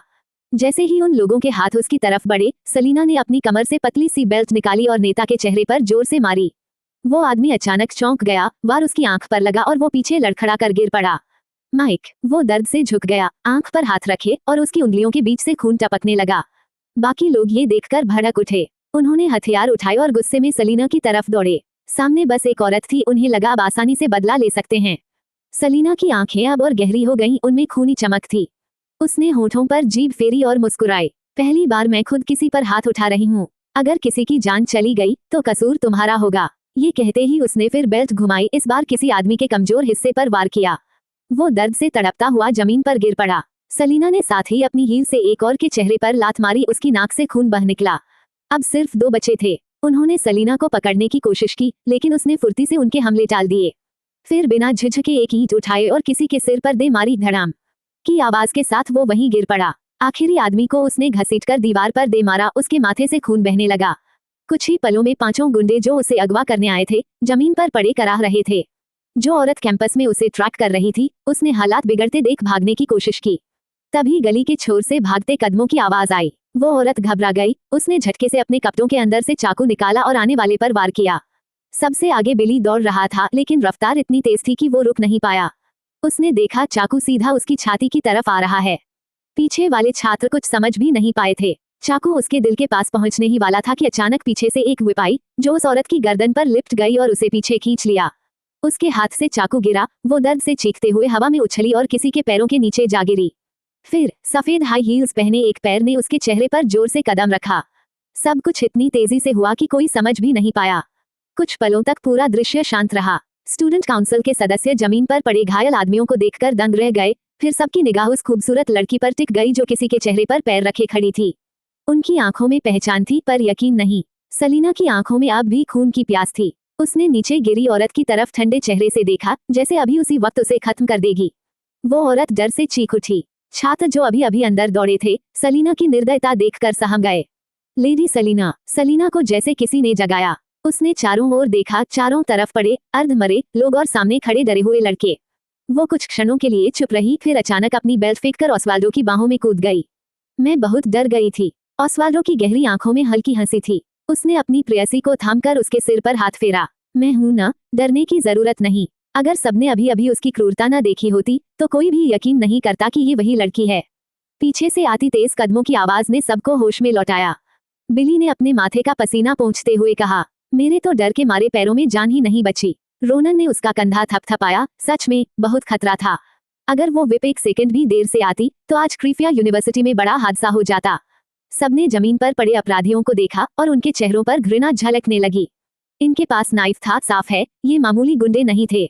जैसे ही उन लोगों के हाथ उसकी तरफ बढ़े, सलीना ने अपनी कमर से पतली सी बेल्ट निकाली और नेता के चेहरे पर जोर से मारी। वो आदमी अचानक चौंक गया, वार उसकी आंख पर लगा और वो पीछे लड़खड़ा कर गिर पड़ा। माइक, वो दर्द से झुक गया, आंख पर हाथ रखे और उसकी उंगलियों के बीच से खून टपकने लगा। बाकी लोग ये देखकर भड़क उठे। उन्होंने हथियार उठाए और गुस्से में सलीना की तरफ दौड़े। सामने बस एक औरत थी, उन्हें लगा अब आसानी से बदला ले सकते हैं। सलीना की आंखें अब और गहरी हो गईं, उनमें खूनी चमक थी। उसने होठों पर जीभ फेरी और मुस्कुराए। पहली बार मैं खुद किसी पर हाथ उठा रही हूँ। अगर किसी की जान चली गई तो कसूर तुम्हारा होगा। ये कहते ही उसने फिर बेल्ट घुमाई, इस बार किसी आदमी के कमजोर हिस्से पर वार किया। वो दर्द से तड़पता हुआ जमीन पर गिर पड़ा। सलीना ने साथ ही अपनी हील से एक और के चेहरे पर लात मारी, उसकी नाक से खून बह निकला। अब सिर्फ 2 बचे थे। उन्होंने सलीना को पकड़ने की कोशिश की, लेकिन उसने फुर्ती से उनके हमले टाल दिए। फिर बिना झिझके एक ईंट उठाए और किसी के सिर पर दे मारी। धड़ाम की आवाज के साथ वो वहीं गिर पड़ा। आखिरी आदमी को उसने घसीटकर दीवार पर दे मारा, उसके माथे से खून बहने लगा। कुछ ही पलों में 5 गुंडे जो उसे अगवा करने आए थे, जमीन पर पड़े कराह रहे थे। जो औरत कैंपस में उसे ट्रैक कर रही थी, उसने हालात बिगड़ते देख भागने की कोशिश की। तभी गली के छोर से भागते कदमों की आवाज आई। वो औरत घबरा गई। उसने झटके से अपने कपड़ों के अंदर से चाकू निकाला और आने वाले पर वार किया। सबसे आगे बिली दौड़ रहा था, लेकिन रफ्तार इतनी तेज थी कि वो रुक नहीं पाया। उसने देखा चाकू सीधा उसकी छाती की तरफ आ रहा है। पीछे वाले छात्र कुछ समझ भी नहीं पाए थे। चाकू उसके दिल के पास पहुंचने ही वाला था कि अचानक पीछे से एक व्हिप आई, जो उस औरत की गर्दन पर लिपट गई और उसे पीछे खींच लिया। उसके हाथ से चाकू गिरा। वो दर्द से चीखते हुए हवा में उछली और किसी के पैरों के नीचे जा गिरी। फिर सफेद हाई हील्स पहने एक पैर ने उसके चेहरे पर जोर से कदम रखा। सब कुछ इतनी तेजी से हुआ कि कोई समझ भी नहीं पाया। कुछ पलों तक पूरा दृश्य शांत रहा। स्टूडेंट काउंसिल के सदस्य जमीन पर पड़े घायल आदमियों को देखकर दंग रह गए। फिर सबकी निगाह उस खूबसूरत लड़की पर टिक गई जो किसी के चेहरे पर पैर रखे खड़ी थी। उनकी आंखों में पहचान थी पर यकीन नहीं। सलीना की आंखों में अब भी खून की प्यास थी। उसने नीचे गिरी औरत की तरफ ठंडे चेहरे से देखा, जैसे अभी उसी वक्त उसे खत्म कर देगी। वो औरत डर से चीख उठी। छात्र जो अभी अभी अंदर दौड़े थे, सलीना की निर्दयता देखकर सहम गए। लेडी सलीना, सलीना को जैसे किसी ने जगाया। उसने चारों ओर देखा, चारों तरफ पड़े अर्धमरे लोग और सामने खड़े डरे हुए लड़के। वो कुछ क्षणों के लिए चुप रही, फिर अचानक अपनी बेल्ट फेंककर ऑस्वाल्डो की बाहों में कूद गई। मैं बहुत डर गई थी। ऑस्वाल्डो की गहरी आंखों में हल्की हंसी थी। उसने अपनी प्रेयसी को थामकर उसके सिर पर हाथ फेरा। मैं हूं ना, डरने की जरूरत नहीं। अगर सबने अभी अभी उसकी क्रूरता न देखी होती तो कोई भी यकीन नहीं करता कि ये वही लड़की है। पीछे से आती तेज कदमों की आवाज ने सबको होश में लौटाया। बिली ने अपने माथे का पसीना पोंछते हुए कहा, मेरे तो डर के मारे पैरों में जान ही नहीं बची। रोनन ने उसका कंधा थपथपाया। सच में बहुत खतरा था। अगर वो विप एक सेकंड भी देर से आती तो आज क्रीफिया यूनिवर्सिटी में बड़ा हादसा हो जाता। सबने जमीन पर पड़े अपराधियों को देखा और उनके चेहरों पर घृणा झलकने लगी। इनके पास नाइफ था, साफ है ये मामूली गुंडे नहीं थे।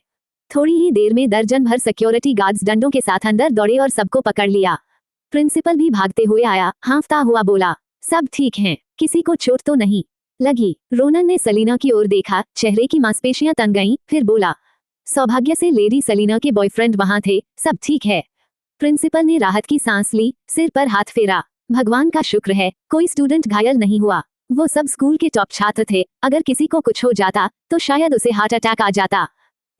थोड़ी ही देर में दर्जन भर सिक्योरिटी गार्ड्स डंडों के साथ अंदर दौड़े और सबको पकड़ लिया। प्रिंसिपल भी भागते हुए आया, हांफता हुआ बोला, सब ठीक हैं, किसी को चोट तो नहीं लगी। रोनन ने सलीना की ओर देखा, चेहरे की मांसपेशियां तन गईं, फिर बोला, सौभाग्य से लेडी सलीना के बॉयफ्रेंड वहां थे, सब ठीक है। प्रिंसिपल ने राहत की सांस ली, सिर पर हाथ फेरा। भगवान का शुक्र है कोई स्टूडेंट घायल नहीं हुआ। वो सब स्कूल के टॉप छात्र थे, अगर किसी को कुछ हो जाता तो शायद उसे हार्ट अटैक आ जाता।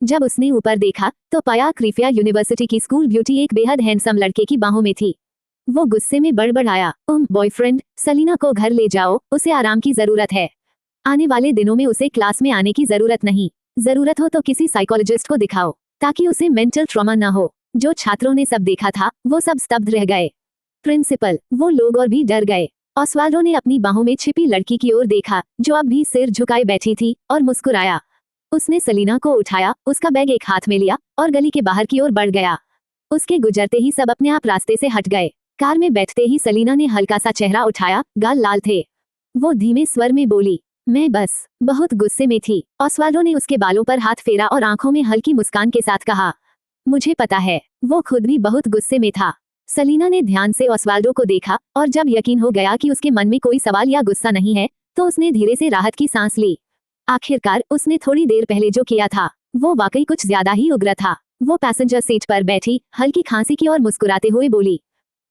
जब उसने ऊपर देखा तो पाया क्रीफिया यूनिवर्सिटी की स्कूल ब्यूटी एक बेहद हैंडसम लड़के की बाहों में थी। वो गुस्से में बड़बड़ाया, बॉयफ्रेंड, सलीना को घर ले जाओ, उसे आराम की जरूरत है। आने वाले दिनों में उसे क्लास में आने की जरूरत नहीं। जरूरत हो तो किसी साइकोलॉजिस्ट को दिखाओ ताकि उसे मेंटल ट्रॉमा न हो। जो छात्रों ने सब देखा था वो सब स्तब्ध रह गए। प्रिंसिपल, वो लोग और भी डर गए। ऑस्वाल्डो ने अपनी बाहों में छिपी लड़की की ओर देखा जो अब भी सिर झुकाए बैठी थी और मुस्कुराया। उसने सलीना को उठाया, उसका बैग एक हाथ में लिया और गली के बाहर की ओर बढ़ गया। उसके गुजरते ही सब अपने आप रास्ते से हट गए। कार में बैठते ही सलीना ने हल्का सा चेहरा उठाया, गाल लाल थे। वो धीमे स्वर में बोली, मैं बस बहुत गुस्से में थी। ऑस्वाल्डो ने उसके बालों पर हाथ फेरा और आंखों में हल्की मुस्कान के साथ कहा, मुझे पता है, वो खुद भी बहुत गुस्से में था। सलीना ने ध्यान से ऑस्वाल्डो को देखा और जब यकीन हो गया कि उसके मन में कोई सवाल या गुस्सा नहीं है तो उसने धीरे से राहत की सांस ली। आखिरकार उसने थोड़ी देर पहले जो किया था वो वाकई कुछ ज्यादा ही उग्र था। वो पैसेंजर सीट पर बैठी हल्की खांसी की और मुस्कुराते हुए बोली,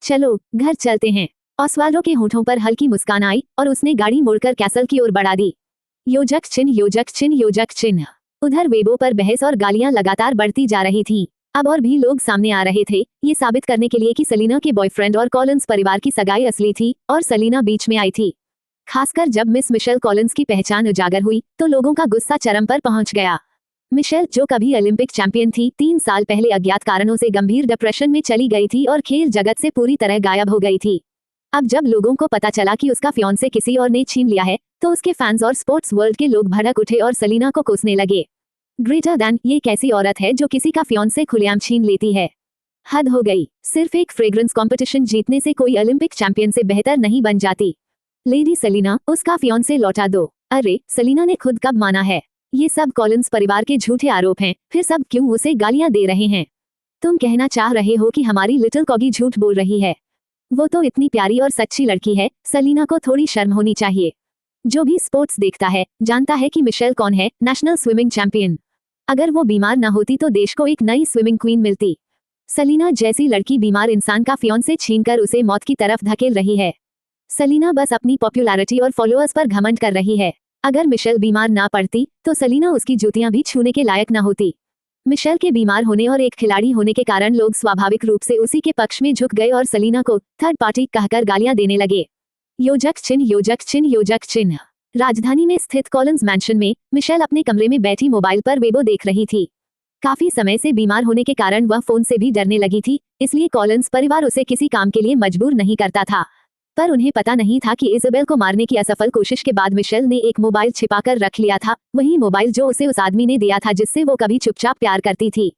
चलो घर चलते हैं। ऑस्वाल्डो के होठों पर हल्की मुस्कान आई और उसने गाड़ी मोड़कर कैसल की ओर बढ़ा दी। योजक चिन्ह, योजक चिन्ह, योजक चिन्ह। उधर वेबो पर बहस और गालियां लगातार बढ़ती जा रही थीं। अब और भी लोग सामने आ रहे थे, ये साबित करने के लिए कि सलीना के बॉयफ्रेंड और कॉलिंस परिवार की सगाई असली थी और सलीना बीच में आई थी। खासकर जब मिस मिशेल कॉलिंस की पहचान उजागर हुई तो लोगों का गुस्सा चरम पर पहुंच गया। मिशेल, जो कभी ओलंपिक चैंपियन थी, 3 साल पहले अज्ञात कारणों से गंभीर डिप्रेशन में चली गई थी और खेल जगत से पूरी तरह गायब हो गई थी। अब जब लोगों को पता चला कि उसका फियांसे किसी और ने छीन लिया है तो उसके फैंस और स्पोर्ट्स वर्ल्ड के लोग भड़क उठे और सलीना को कोसने लगे। ग्रेटर दैन, ये कैसी औरत है जो किसी का फियांसे खुलेआम छीन लेती है। हद हो गई। सिर्फ एक फ्रेग्रेंस कंपटीशन जीतने से कोई ओलंपिक चैंपियन से बेहतर नहीं बन जाती। लेडी सलीना, उसका फियांसे लौटा दो। अरे, सलीना ने खुद कब माना है? ये सब कॉलिंस परिवार के झूठे आरोप हैं, फिर सब क्यों उसे गालियां दे रहे हैं? तुम कहना चाह रहे हो कि हमारी लिटिल कॉगी झूठ बोल रही है? वो तो इतनी प्यारी और सच्ची लड़की है, सलीना को थोड़ी शर्म होनी चाहिए। जो भी स्पोर्ट्स देखता है जानता है कि मिशेल कौन है, नेशनल स्विमिंग चैंपियन। अगर वो बीमार न होती तो देश को एक नई स्विमिंग क्वीन मिलती। सलीना जैसी लड़की बीमार इंसान का फियांसे छीनकर उसे मौत की तरफ धकेल रही है। सलीना बस अपनी पॉपुलैरिटी और फॉलोअर्स पर घमंड कर रही है। अगर मिशेल बीमार ना पड़ती तो सलीना उसकी जूतियां भी छूने के लायक न होती। मिशेल के बीमार होने और एक खिलाड़ी होने के कारण लोग स्वाभाविक रूप से उसी के पक्ष में झुक गए और सलीना को थर्ड पार्टी कहकर गालियां देने लगे। योजक चिन्ह, योजक चिन्ह, योजक चिन्ह। राजधानी में स्थित कॉलिंस मैंशन में मिशेल अपने कमरे में बैठी मोबाइल पर वेबो देख रही थी। काफी समय से बीमार होने के कारण वह फोन से भी डरने लगी थी, इसलिए कॉलिंस परिवार उसे किसी काम के लिए मजबूर नहीं करता था। पर उन्हें पता नहीं था कि इज़ाबेल को मारने की असफल कोशिश के बाद मिशेल ने एक मोबाइल छिपाकर रख लिया था, वही मोबाइल जो उसे उस आदमी ने दिया था जिससे वो कभी चुपचाप प्यार करती थी।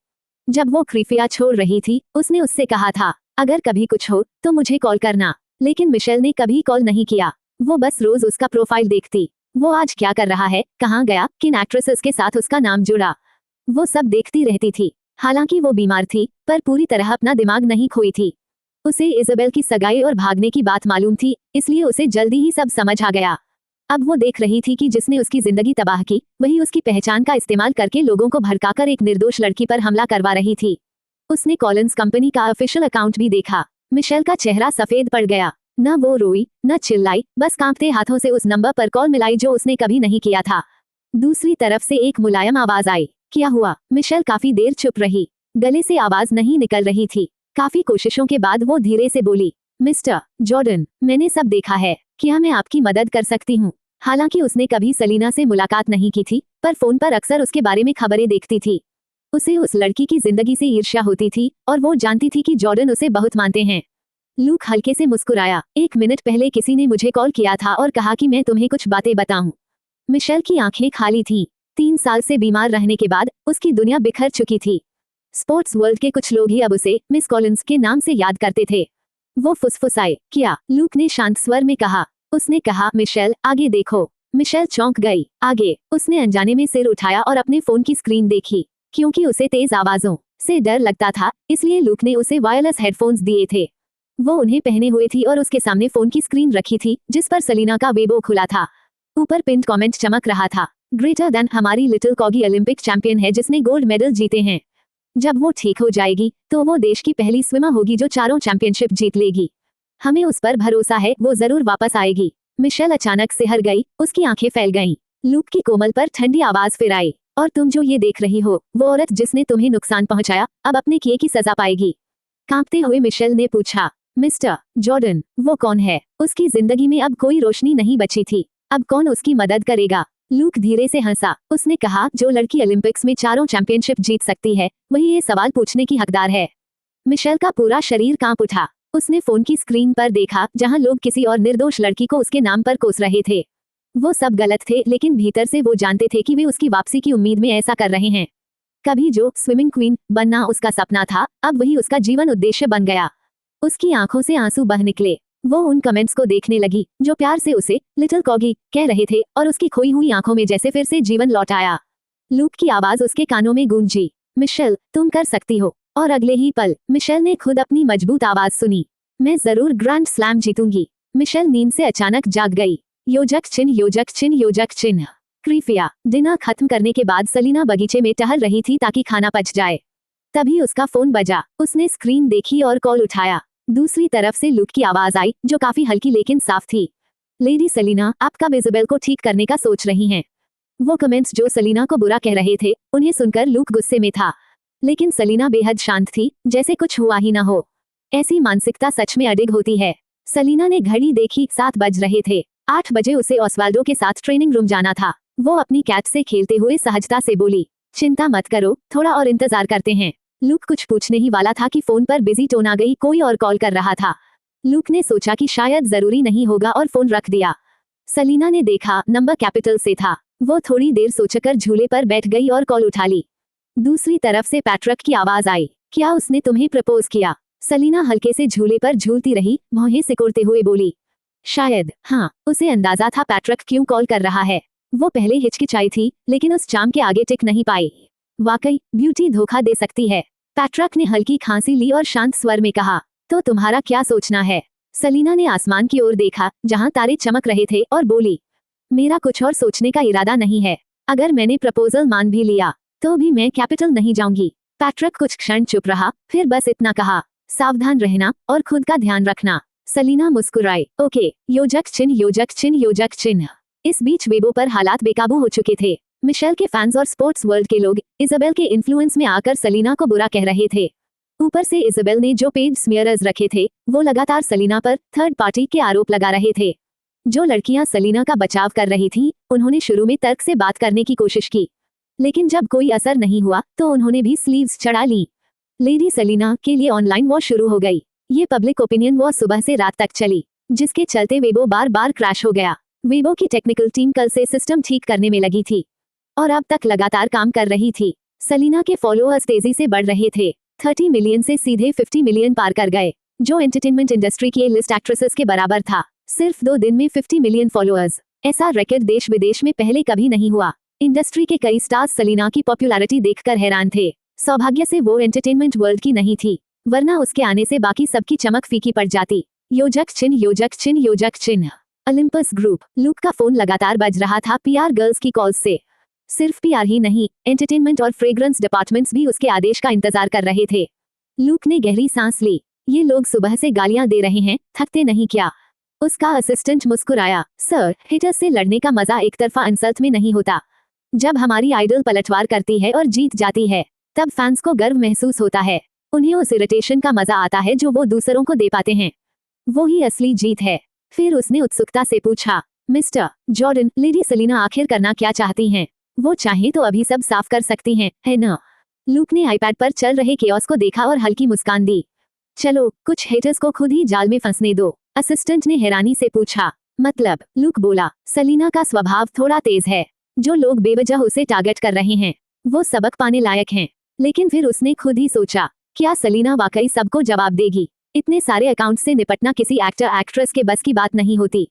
जब वो क्रीफिया छोड़ रही थी उसने उससे कहा था, अगर कभी कुछ हो तो मुझे कॉल करना। लेकिन मिशेल ने कभी कॉल नहीं किया। वो बस रोज उसका प्रोफाइल देखती। वो आज क्या कर रहा है, कहाँ गया, किन एक्ट्रेसेस के साथ उसका नाम जुड़ा, वो सब देखती रहती थी। हालांकि वो बीमार थी, पर पूरी तरह अपना दिमाग नहीं खोई थी। उसे इजाबेल की सगाई और भागने की बात मालूम थी, इसलिए उसे जल्दी ही सब समझ आ गया। अब वो देख रही थी कि जिसने उसकी जिंदगी तबाह की, वही उसकी पहचान का इस्तेमाल करके लोगों को भड़काकर एक निर्दोष लड़की पर हमला करवा रही थी। उसने कॉलिंस कंपनी का ऑफिशियल अकाउंट भी देखा। मिशेल का चेहरा सफेद पड़ गया। न वो रोई, न चिल्लाई, बस कांपते हाथों से उस नंबर पर कॉल मिलाई जो उसने कभी नहीं किया था। दूसरी तरफ से एक मुलायम आवाज आई। क्या हुआ? मिशेल काफी देर चुप रही। गले से आवाज नहीं निकल रही थी। काफी कोशिशों के बाद वो धीरे से बोली, मिस्टर जॉर्डन, मैंने सब देखा है। क्या मैं आपकी मदद कर सकती हूँ? हालांकि उसने कभी सलीना से मुलाकात नहीं की थी, पर फोन पर अक्सर उसके बारे में खबरें देखती थी। उसे उस लड़की की जिंदगी से ईर्ष्या होती थी और वो जानती थी कि जॉर्डन उसे बहुत मानते हैं। लूक हल्के से मुस्कुराया। 1 मिनट पहले किसी ने मुझे कॉल किया था और कहा कि मैं तुम्हें कुछ बातें बताऊं। मिशेल की आंखें खाली थीं। 3 साल से बीमार रहने के बाद उसकी दुनिया बिखर चुकी थी। स्पोर्ट्स वर्ल्ड के कुछ लोग ही अब उसे मिस कॉलिंस के नाम से याद करते थे। वो फुसफुसाए। क्या? लूक ने शांत स्वर में कहा। उसने कहा, मिशेल, आगे देखो। मिशेल चौंक गई। आगे? उसने अनजाने में सिर उठाया और अपने फोन की स्क्रीन देखी। क्योंकि उसे तेज आवाजों से डर लगता था, इसलिए लूक ने उसे वायरलेस हेडफोन्स दिए थे। वो उन्हें पहने हुए थी और उसके सामने फोन की स्क्रीन रखी थी जिस पर सलीना का वेबो खुला था। ऊपर पिंड कमेंट चमक रहा था। ग्रेटर देन हमारी लिटिल कॉगी ओलंपिक चैंपियन है जिसने गोल्ड मेडल जीते हैं। जब वो ठीक हो जाएगी तो वो देश की पहली स्विमर होगी जो 4 चैंपियनशिप जीत लेगी। हमें उस पर भरोसा है, वो जरूर वापस आएगी। मिशेल अचानक सिहर गई। उसकी आंखें फैल गईं। लूक की कोमल पर ठंडी आवाज फिर आई। और तुम जो ये देख रही हो, वो औरत जिसने तुम्हें नुकसान पहुंचाया, अब अपने किए की सजा पाएगी। कांपते हुए मिशेल ने पूछा, मिस्टर जॉर्डन, वो कौन है? उसकी जिंदगी में अब कोई रोशनी नहीं बची थी। अब कौन उसकी मदद करेगा? लूक धीरे से हंसा। उसने कहा, जो लड़की ओलंपिक्स में 4 चैंपियनशिप जीत सकती है, वही ये सवाल पूछने की हकदार है। मिशेल का पूरा शरीर कांप उठा। उसने फोन की स्क्रीन पर देखा जहां लोग किसी और निर्दोष लड़की को उसके नाम पर कोस रहे थे। वो सब गलत थे, लेकिन भीतर से वो जानते थे कि वे उसकी वापसी की उम्मीद में ऐसा कर रहे हैं। कभी जो स्विमिंग क्वीन बनना उसका सपना था, अब वही उसका जीवन उद्देश्य बन गया। उसकी आंखों से आंसू बह निकले। वो उन कमेंट्स को देखने लगी जो प्यार से उसे लिटिल कॉगी कह रहे थे और उसकी खोई हुई आंखों में जैसे फिर से जीवन लौट आया। लूक की आवाज उसके कानों में गूंजी, मिशेल, तुम कर सकती हो। और अगले ही पल मिशेल ने खुद अपनी मजबूत आवाज सुनी, मैं जरूर ग्रैंड स्लैम जीतूंगी। मिशेल नींद से अचानक जाग गई। योजक चिन्ह, योजक चिन्ह, योजक चिन्ह। कृपया। डिनर खत्म करने के बाद सलीना बगीचे में टहल रही थी ताकि खाना पच जाए। तभी उसका फोन बजा। उसने स्क्रीन देखी और कॉल उठाया। दूसरी तरफ से लूक की आवाज आई जो काफी हल्की लेकिन साफ थी। लेडी सलीना, आप कब इजाबेल को ठीक करने का सोच रही हैं? वो कमेंट्स जो सलीना को बुरा कह रहे थे, उन्हें सुनकर लूक गुस्से में था। लेकिन सलीना बेहद शांत थी, जैसे कुछ हुआ ही ना हो। ऐसी मानसिकता सच में अडिग होती है। सलीना ने घड़ी देखी, 7 बज रहे थे। 8 बजे उसे ऑस्वाल्डो के साथ ट्रेनिंग रूम जाना था। वो अपनी कैट से खेलते हुए सहजता से बोली, चिंता मत करो, थोड़ा और इंतजार करते हैं। लूक कुछ पूछने ही वाला था कि फोन पर बिजी टोन आ गई, कोई और कॉल कर रहा था। लूक ने सोचा कि शायद जरूरी नहीं होगा और फोन रख दिया। सलीना ने देखा, नंबर कैपिटल से था। वो थोड़ी देर सोचकर झूले पर बैठ गई और कॉल उठा ली। दूसरी तरफ से पैट्रिक की आवाज आई, क्या उसने तुम्हें प्रपोज किया? सलीना हल्के से झूले पर झूलती रही, भौहें सिकोड़ते हुए बोली, शायद हाँ। उसे अंदाजा था पैट्रिक क्यों कॉल कर रहा है। वो पहले हिचकिचाई थी, लेकिन उस चाम के आगे टिक नहीं पाई। वाकई ब्यूटी धोखा दे सकती है। पैट्रिक ने हल्की खांसी ली और शांत स्वर में कहा, तो तुम्हारा क्या सोचना है? सलीना ने आसमान की ओर देखा जहां तारे चमक रहे थे और बोली, मेरा कुछ और सोचने का इरादा नहीं है। अगर मैंने प्रपोजल मान भी लिया तो भी मैं कैपिटल नहीं जाऊंगी। पैट्रिक कुछ क्षण चुप रहा, फिर बस इतना कहा, सावधान रहना और खुद का ध्यान रखना। सलीना मुस्कुराई, ओके। योजक चिन्ह, योजक चिन्ह, योजक चिन्ह। इस बीच वेबो पर हालात बेकाबू हो चुके थे। मिशेल के फैंस और स्पोर्ट्स वर्ल्ड के लोग इजाबेल के इन्फ्लुएंस में आकर सलीना को बुरा कह रहे थे। ऊपर से इजाबेल ने जो पेड स्मीयर्स रखे थे, वो लगातार सलीना पर थर्ड पार्टी के आरोप लगा रहे थे। जो लड़कियां सलीना का बचाव कर रही थीं, उन्होंने शुरू में तर्क से बात करने की कोशिश की, लेकिन जब कोई असर नहीं हुआ तो उन्होंने भी स्लीव्स चढ़ा ली। लेडी सलीना के लिए ऑनलाइन वॉर शुरू हो गई। ये पब्लिक ओपिनियन वॉर सुबह से रात तक चली, जिसके चलते वेबो बार बार क्रैश हो गया। वेबो की टेक्निकल टीम कल से सिस्टम ठीक करने में लगी थी और अब तक लगातार काम कर रही थी। सलीना के फॉलोअर्स तेजी से बढ़ रहे थे। 30 मिलियन से सीधे 50 मिलियन पार कर गए, जो एंटरटेनमेंट इंडस्ट्री की लिस्ट एक्ट्रेसेस के बराबर था। सिर्फ 2 दिन में 50 मिलियन फॉलोअर्स, ऐसा रिकॉर्ड देश विदेश में पहले कभी नहीं हुआ। इंडस्ट्री के कई स्टार्स सलीना की पॉपुलैरिटी देखकर हैरान थे। सौभाग्य से वो एंटरटेनमेंट वर्ल्ड की नहीं थी, वरना उसके आने से बाकी सबकी चमक फीकी पड़ जाती। योजक चिन्ह योजक चिन्ह योजक चिन्ह। Olympus group. लूक का फोन लगातार बज रहा था पीआर गर्ल्स की कॉल से। सिर्फ पीआर ही नहीं, एंटरटेनमेंट और फ्रेग्रेंस डिपार्टमेंट्स भी उसके आदेश का इंतजार कर रहे थे। लूक ने गहरी सांस ली। ये लोग सुबह से गालियां दे रहे हैं, थकते नहीं क्या? उसका असिस्टेंट मुस्कुराया। सर, हेटर्स से लड़ने का मजा एक तरफा इंसल्ट में नहीं होता। जब हमारी आइडल पलटवार करती है और जीत जाती है, तब फैंस को गर्व महसूस होता है। उन्हें उस इरिटेशन का मजा आता है जो वो दूसरों को दे पाते हैं। वो ही असली जीत है। फिर उसने उत्सुकता से पूछा, मिस्टर जॉर्डन, लेडी सेलिना आखिर करना क्या चाहती हैं? वो चाहे तो अभी सब साफ कर सकती हैं, है ना? लूक ने आईपैड पर चल रहे केओस को देखा और हल्की मुस्कान दी। चलो, कुछ हेटर्स को खुद ही जाल में फंसने दो, असिस्टेंट ने हैरानी से पूछा। मतलब? लूक बोला, सेलिना का स्वभाव थोड़ा तेज है। जो लोग बेवजह उसे टारगेट कर रहे हैं, वो सबक पाने लायक हैं। लेकिन फिर उसने खुद ही सोचा, क्या सेलिना वाकई सबको जवाब देगी? इतने सारे अकाउंट से निपटना किसी एक्टर एक्ट्रेस के बस की बात नहीं होती।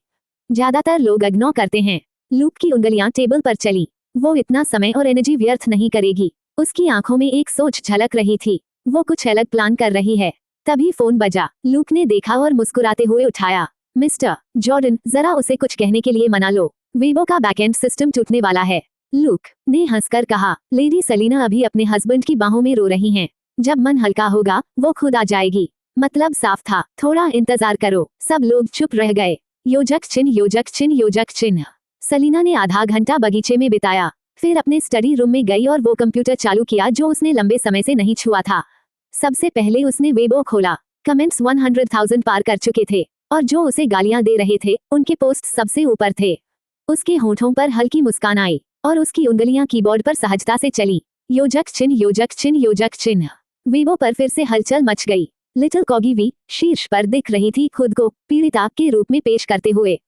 ज्यादातर लोग इग्नोर करते हैं। लूक की उंगलियां टेबल पर चली। वो इतना समय और एनर्जी व्यर्थ नहीं करेगी। उसकी आंखों में एक सोच झलक रही थी। वो कुछ अलग प्लान कर रही है। तभी फोन बजा। लूक ने देखा और मुस्कुराते हुए उठाया। मिस्टर जॉर्डन, जरा उसे कुछ कहने के लिए मना लो। वीवो का बैकएंड सिस्टम टूटने वाला है। लूक ने हंसकर कहा, लेडी सेलिना अभी अपने हस्बैंड की बाहों में रो रही हैं। जब मन हल्का होगा, वो खुद आ जाएगी। मतलब साफ था, थोड़ा इंतजार करो। सब लोग चुप रह गए। योजक चिन्ह योजक चिन्ह योजक चिन्ह। सेलिना ने आधा घंटा बगीचे में बिताया, फिर अपने स्टडी रूम में गई और वो कंप्यूटर चालू किया जो उसने लंबे समय से नहीं छुआ था। सबसे पहले उसने वेबो खोला। कमेंट्स 100,000 पार कर चुके थे और जो उसे गालियां दे रहे थे उनके पोस्ट सबसे ऊपर थे। उसके होठों पर हल्की मुस्कान आई और उसकी उंगलियां कीबोर्ड पर सहजता से चली। योजक चिन्ह योजक चिन्ह योजक चिन्ह। वेबो पर फिर से हलचल मच गई। लिटिल कॉगी वी शीर्ष पर दिख रही थी खुद को पीड़िता के रूप में पेश करते हुए।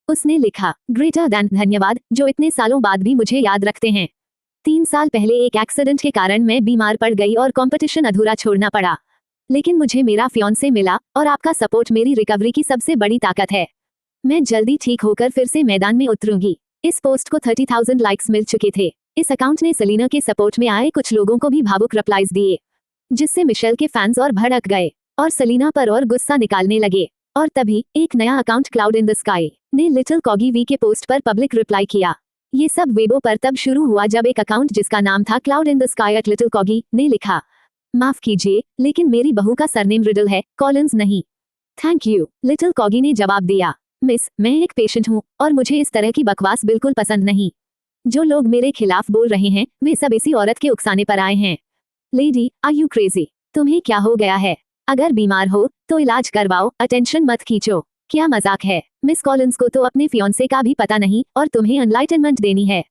उसने लिखा, ग्रेटर दैन धन्यवाद जो इतने सालों बाद भी मुझे याद रखते हैं। 3 साल पहले एक एक्सीडेंट के कारण मैं बीमार पड़ गई और कंपटीशन अधूरा छोड़ना पड़ा। लेकिन मुझे मेरा फियांसे मिला और आपका सपोर्ट मेरी रिकवरी की सबसे बड़ी ताकत है। मैं जल्दी ठीक होकर फिर से मैदान में उतरूंगी। इस पोस्ट को 30,000 लाइक्स मिल चुके थे। इस अकाउंट ने सेलिना के सपोर्ट में आए कुछ लोगों को भी भावुक रिप्लाईज दिए, जिससे मिशेल के फैंस और भड़क गए और सेलिना पर और गुस्सा निकालने लगे। और तभी एक नया account cloud in the sky ने लिटिल कॉगी वी के पोस्ट पर पब्लिक रिप्लाई किया। ये सब वेबो पर तब शुरू हुआ जब एक अकाउंट जिसका नाम था cloud in the sky at little Coggy ने लिखा, माफ कीजिए लेकिन मेरी बहू का सरनेम रिडल है, कॉलिंस नहीं। Thank you. लिटिल कॉगी ने जवाब दिया, मिस, मैं एक पेशेंट हूँ और मुझे इस तरह की बकवास बिल्कुल पसंद नहीं। जो लोग मेरे खिलाफ बोल रहे हैं वे सब इसी औरत के उकसाने पर आए हैं। Lady, are you crazy? तुम्हें क्या हो गया है? अगर बीमार हो तो इलाज करवाओ, अटेंशन मत खींचो। क्या मजाक है? मिस कॉलिंस को तो अपने फियांसे का भी पता नहीं और तुम्हें एनलाइटनमेंट देनी है।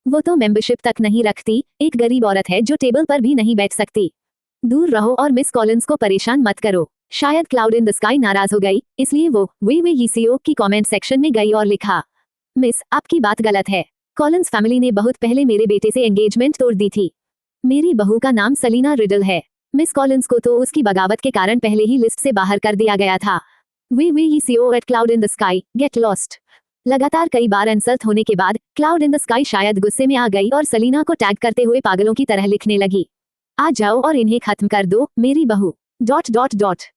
वो तो मेंबरशिप तक नहीं रखती, एक गरीब औरत है जो टेबल पर भी नहीं बैठ सकती। दूर रहो और मिस कॉलिंस को परेशान मत करो। शायद क्लाउड इन द स्काई नाराज हो गई, इसलिए वो ईसीओ की कमेंट सेक्शन में गई और लिखा, मिस, आपकी बात गलत है। कॉलिंस फैमिली ने बहुत पहले मेरे बेटे से एंगेजमेंट तोड़ दी थी। मेरी बहू का नाम सेलिना रिडल है। मिस कॉलिंस को तो उसकी बगावत के कारण पहले ही लिस्ट से बाहर कर दिया गया था। ECO eight cloud in the sky, get lost. लगातार कई बार इंसल्ट होने के बाद क्लाउड इन द स्काई शायद गुस्से में आ गई और सेलिना को टैग करते हुए पागलों की तरह लिखने लगी, आ जाओ और इन्हें खत्म कर दो, मेरी बहू ...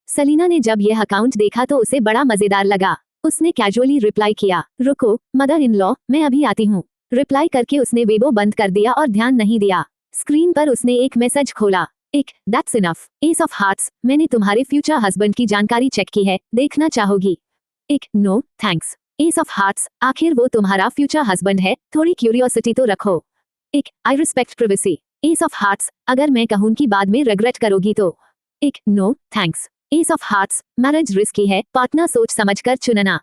सेलिना ने जब यह अकाउंट देखा तो उसे बड़ा मजेदार लगा। उसने कैजुअली रिप्लाई किया, रुको मदर इन लॉ, मैं अभी आती हूँ। रिप्लाई करके उसने वेबो बंद कर दिया और ध्यान नहीं दिया। स्क्रीन पर उसने एक मैसेज खोला, एक, that's enough, S of hearts, मैंने तुम्हारे फ्यूचर हस्बैंड की जानकारी चेक की है, देखना चाहोगी? एक, no thanks, ace of hearts, आखिर वो तुम्हारा फ्यूचर हस्बैंड है, थोड़ी क्यूरियोसिटी तो रखो। एक, I respect privacy, S of hearts, अगर मैं कहूँ कि बाद में रिग्रेट करोगी तो। एक, no thanks, ace of hearts, marriage risky है, पार्टनर सोच समझकर चुनना।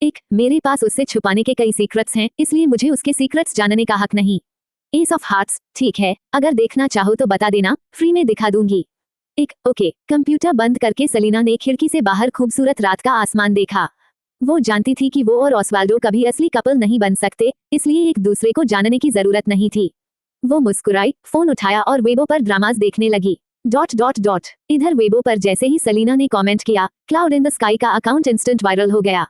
एक, मेरे पास उससे छुपाने के कई सीक्रेट्स हैं, इसलिए मुझे उसके सीक्रेट्स जानने का हक नहीं। एस ऑफ हार्ट्स, ठीक है, अगर देखना चाहो तो बता देना, फ्री में दिखा दूंगी। एक, ओके। कंप्यूटर बंद करके सेलिना ने खिड़की से बाहर खूबसूरत रात का आसमान देखा। वो जानती थी कि वो और ऑस्वाल्डो कभी असली कपल नहीं बन सकते, इसलिए एक दूसरे को जानने की जरूरत नहीं थी। वो मुस्कुराई, फोन उठाया और वेबो पर ड्रामास देखने लगी। ... इधर वेबो पर जैसे ही सेलिना ने कमेंट किया, क्लाउड इन द स्काई का अकाउंट इंस्टेंट वायरल हो गया।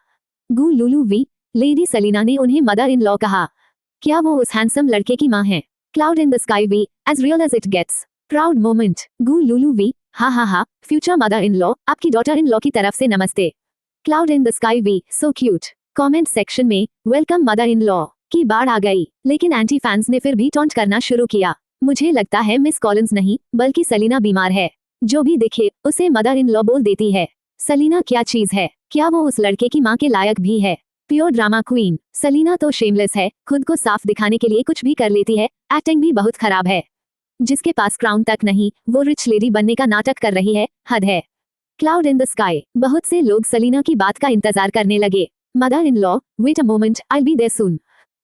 गू लुलू वी, लेडी सेलिना ने उन्हें मदर इन लॉ कहा। क्या वो उस हैंडसम लड़के की मां है? Cloud in the sky V, as real as it gets. Proud moment. Goo Lulu V, ha ha ha, future mother in law, आपकी डॉटर इन लॉ की तरफ से नमस्ते। Cloud in the sky V, so cute. Comment section में welcome mother in law की बाढ़ आ गई, लेकिन एंटी फैंस ने फिर भी टॉन्ट करना शुरू किया। मुझे लगता है मिस कॉलिंस नहीं बल्कि सलीना बीमार है। जो भी दिखे उसे मदर इन लॉ बोल देती है। सलीना क्या चीज है, क्या वो उस लड़के की माँ के लायक भी है? Pure drama queen. सलीना तो शेमलेस है, खुद को साफ दिखाने के लिए कुछ भी कर लेती है, एक्टिंग भी बहुत खराब है। जिसके पास क्राउन तक नहीं वो रिच लेडी बनने का नाटक कर रही है, हद है। Cloud in the sky. बहुत से लोग सलीना की बात का इंतजार करने लगे। Mother in law, wait a moment, I be there soon.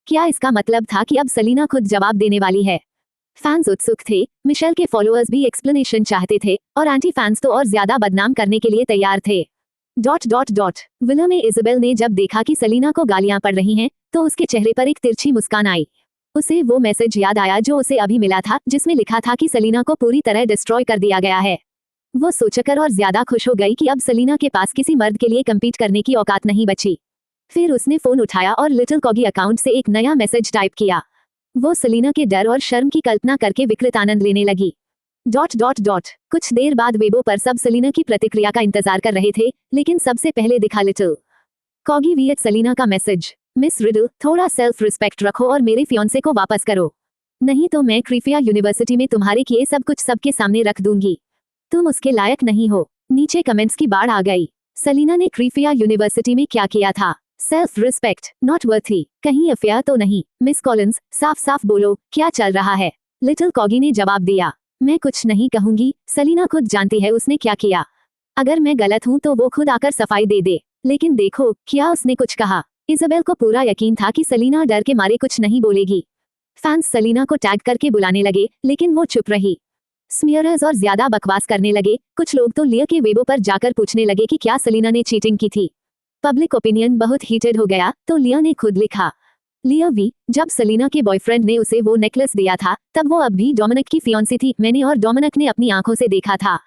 क्या इसका मतलब था कि अब सलीना खुद जवाब देने वाली है? फैंस उत्सुक थे, मिशेल के फॉलोअर्स भी एक्सप्लेनेशन चाहते थे और एंटी फैंस तो और ज्यादा बदनाम करने के लिए तैयार थे। विला में इजाबेल ने जब देखा कि सलीना को गालियां पड़ रही हैं, तो उसके चेहरे पर एक तिरछी मुस्कान आई। उसे वो मैसेज याद आया जो उसे अभी मिला था, जिसमें लिखा था कि सलीना को पूरी तरह डिस्ट्रॉय कर दिया गया है। वो सोचकर और ज्यादा खुश हो गई कि अब सलीना के पास किसी मर्द के लिए कम्पीट करने की औकात नहीं बची। फिर उसने फोन उठाया और लिटिल कॉगी अकाउंट से एक नया मैसेज टाइप किया। वो सलीना के डर और शर्म की कल्पना करके विकृत आनंद लेने लगी। कुछ देर बाद वेबो पर सब सलीना की प्रतिक्रिया का इंतजार कर रहे थे, लेकिन सबसे पहले दिखा लिटिल कॉगी वियत सलीना का मैसेज। मिस रिडल, थोड़ा सेल्फ रिस्पेक्ट रखो और मेरे फियांसे को वापस करो, नहीं तो मैं क्रीफिया यूनिवर्सिटी में तुम्हारे किए सब कुछ सबके सामने रख दूंगी। तुम उसके लायक नहीं हो। नीचे कमेंट्स की बाढ़ आ गई। सलीना ने क्रीफिया यूनिवर्सिटी में क्या किया था? सेल्फ रिस्पेक्ट, नॉट वर्थी, कहीं अफेयर तो नहीं? मिस कॉलिंस, साफ साफ बोलो, क्या चल रहा है? लिटिल कॉगी ने जवाब दिया, मैं कुछ नहीं कहूंगी, सलीना खुद जानती है उसने क्या किया। अगर मैं गलत हूं तो वो खुद आकर सफाई दे दे। लेकिन देखो क्या उसने कुछ कहा। इजाबेल को पूरा यकीन था कि सलीना डर के मारे कुछ नहीं बोलेगी। फैंस सलीना को टैग करके बुलाने लगे, लेकिन वो चुप रही। स्मियरर्स और ज्यादा बकवास करने लगे। कुछ लोग तो लिया के वेबो पर जाकर पूछने लगे कि क्या सलीना ने चीटिंग की थी। पब्लिक ओपिनियन बहुत हीटेड हो गया, तो लिया ने खुद लिखा, लिया वी, जब सलीना के बॉयफ्रेंड ने उसे वो नेकलेस दिया था तब वो अब भी डोमिनिक की फियांसी थी। मैंने और डोमिनिक ने अपनी आंखों से देखा था।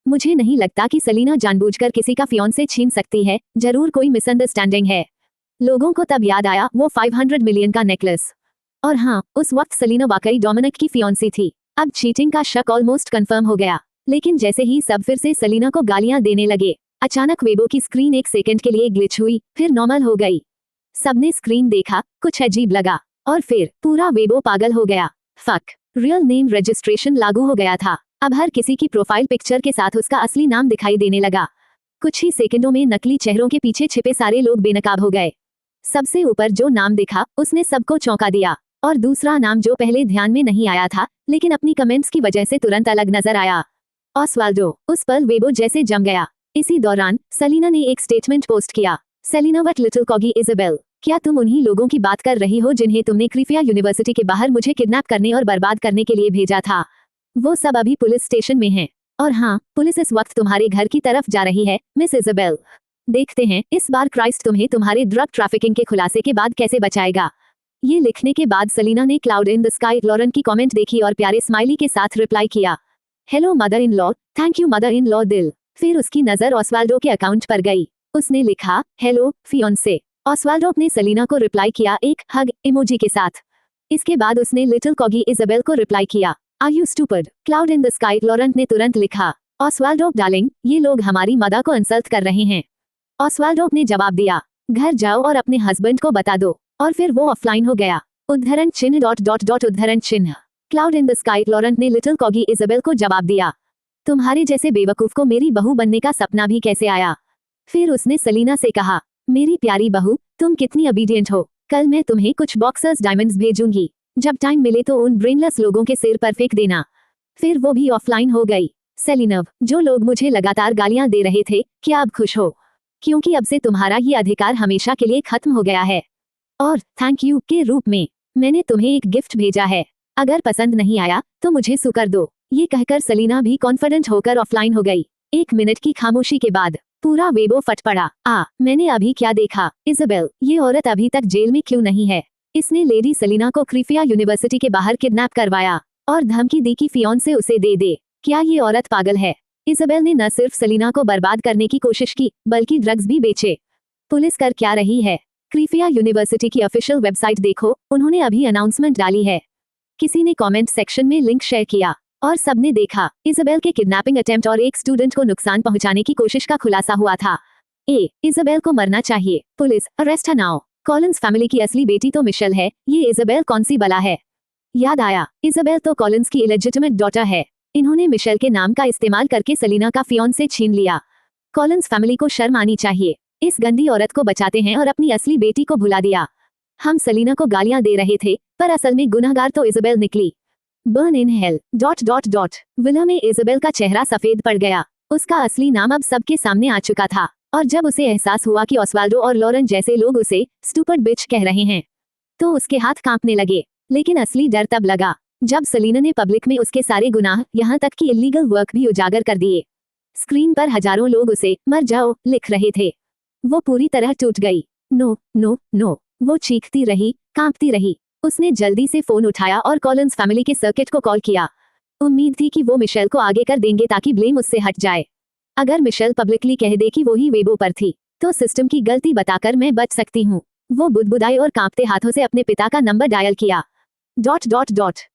मुझे नहीं लगता कि सलीना जानबूझकर किसी का फियांसे छीन सकती है, जरूर कोई मिसअंडरस्टैंडिंग है। लोगों को तब याद आया वो 500 मिलियन का नेकलेस। और हाँ, उस वक्त सलीना वाकई डोमिनिक की फियांसी थी। अब चीटिंग का शक ऑलमोस्ट कंफर्म हो गया। लेकिन जैसे ही सब फिर से सलीना को गालियां देने लगे, अचानक वेबो की स्क्रीन एक सेकंड के लिए ग्लिच हुई, फिर नॉर्मल हो गई। सबने स्क्रीन देखा, कुछ अजीब लगा, और फिर पूरा वेबो पागल हो गया। फक, रियल नेम रजिस्ट्रेशन लागू हो गया था। अब हर किसी की प्रोफाइल पिक्चर के साथ उसका असली नाम दिखाई देने लगा। कुछ ही सेकंडों में नकली चेहरों के पीछे छिपे सारे लोग बेनकाब हो गए। सबसे ऊपर जो नाम दिखा उसने सबको चौंका दिया, और दूसरा नाम जो पहले ध्यान में नहीं आया था लेकिन अपनी कमेंट्स की वजह से तुरंत अलग नजर आया, ऑस्वाल्डो। उस पर वेबो जैसे जम गया। इसी दौरान सलीना ने एक स्टेटमेंट पोस्ट किया, सेलिना वट लिटिल कॉगी इजाबेल, क्या तुम उन्हीं लोगों की बात कर रही हो जिन्हें तुमने क्रीफिया यूनिवर्सिटी के बाहर मुझे किडनैप करने और बर्बाद करने के लिए भेजा था? वो सब अभी पुलिस स्टेशन में हैं। और हाँ, पुलिस इस वक्त तुम्हारे घर की तरफ जा रही है, मिस इजाबेल। देखते हैं इस बार क्राइस्ट तुम्हें तुम्हारे ड्रग ट्रैफिकिंग के खुलासे के बाद कैसे बचाएगा। ये लिखने के बाद सलीना ने cloud in the sky Lauren की कमेंट देखी और प्यारे स्माइली के साथ रिप्लाई किया, hello mother in law, thank you mother in law दिल। फिर उसकी नजर ऑस्वाल्डो के अकाउंट पर गई। उसने लिखा, हेलो फियोंसे। ऑस्वाल्डो ने सलीना को रिप्लाई किया एक हग इमोजी के साथ। इसके बाद उसने लिटिल कॉगी इजाबेल को रिप्लाई किया, are you stupid. Cloud in the sky Laurent ने तुरंत लिखा, ऑस्वाल्डो डार्लिंग, ये लोग हमारी मदर को इंसल्ट कर रहे हैं। ऑस्वाल्डो ने जवाब दिया, घर जाओ और अपने हस्बैंड को बता दो। और फिर वो ऑफलाइन हो गया। उद्धरण चिन्ह उद्धरण चिन्ह। Cloud in the sky Laurent ने लिटिल कॉगी इजाबेल को जवाब दिया, तुम्हारे जैसे बेवकूफ को मेरी बहू बनने का सपना भी कैसे आया। फिर उसने सलीना से कहा, मेरी प्यारी बहू, तुम कितनी ओबीडियंट हो। कल मैं तुम्हें कुछ बॉक्सर्स डायमंड्स भेजूंगी, जब टाइम मिले तो उन ब्रेनलेस लोगों के सिर पर फेंक देना। फिर वो भी ऑफलाइन हो गई। सेलिनव, जो लोग मुझे लगातार गालियां दे रहे थे, क्या अब खुश हो? क्योंकि अब से तुम्हारा ये अधिकार हमेशा के लिए खत्म हो गया है। और थैंक यू के रूप में मैंने तुम्हें एक गिफ्ट भेजा है। अगर पसंद नहीं आया तो मुझे सू कर दो। ये कहकर सलीना भी कॉन्फिडेंट होकर ऑफलाइन हो गई। 1 मिनट की खामोशी के बाद पूरा वेबो फट पड़ा। मैंने अभी क्या देखा? इजाबेल, ये औरत अभी तक जेल में क्यों नहीं है? इसने लेडी सलीना को क्रीफिया यूनिवर्सिटी के बाहर किडनैप करवाया और धमकी दी कि फियांसे उसे दे दे। क्या ये औरत पागल है? इजाबेल ने न सिर्फ सलीना को बर्बाद करने की कोशिश की, बल्कि ड्रग्स भी बेचे। पुलिस कर क्या रही है? क्रीफिया यूनिवर्सिटी की ऑफिशियल वेबसाइट देखो, उन्होंने अभी अनाउंसमेंट डाली है। किसी ने कमेंट सेक्शन में लिंक शेयर किया। और सबने देखा इजाबेल के किडनैपिंग अटेम्प्ट और एक स्टूडेंट को नुकसान पहुंचाने की कोशिश का खुलासा हुआ था। इजाबेल को मरना चाहिए, police arrest her now. Collins family की असली बेटी तो मिशेल है, ये इजाबेल कौन सी बला है। याद आया, इजाबेल तो कॉलिंस की इलेजिटिमेट डॉटर है। इन्होंने मिशेल के नाम का इस्तेमाल करके सलीना का फियांसे छीन लिया। कॉलिंस फैमिली को शर्म आनी चाहिए। इस गंदी औरत को बचाते हैं और अपनी असली बेटी को भुला दिया। हम सलीना को गालियां दे रहे थे, पर असल में गुनहगार तो इजाबेल निकली। बर्न इन हेल ... विला में इजाबेल का चेहरा सफेद पड़ गया। उसका असली नाम अब सबके सामने आ चुका था, और जब उसे एहसास हुआ कि ऑस्वाल्डो और लॉरेन जैसे लोग उसे स्टूपिड बिच कह रहे हैं, तो उसके हाथ कांपने लगे। लेकिन असली डर तब लगा जब सलीना ने पब्लिक में उसके सारे गुनाह, यहाँ तक कि इलीगल वर्क भी उजागर कर दिए। स्क्रीन पर हजारों लोग उसे मर जाओ लिख रहे थे। वो पूरी तरह टूट गई। नो नो नो, वो चीखती रही, कांपती रही। उसने जल्दी से फोन उठाया और कॉलिंस फैमिली के सर्किट को कॉल किया। उम्मीद थी कि वो मिशेल को आगे कर देंगे ताकि ब्लेम उससे हट जाए। अगर मिशेल पब्लिकली कह दे कि वो ही वेबो पर थी, तो सिस्टम की गलती बताकर मैं बच सकती हूँ। वो बुदबुदाई और कांपते हाथों से अपने पिता का नंबर डायल किया। ...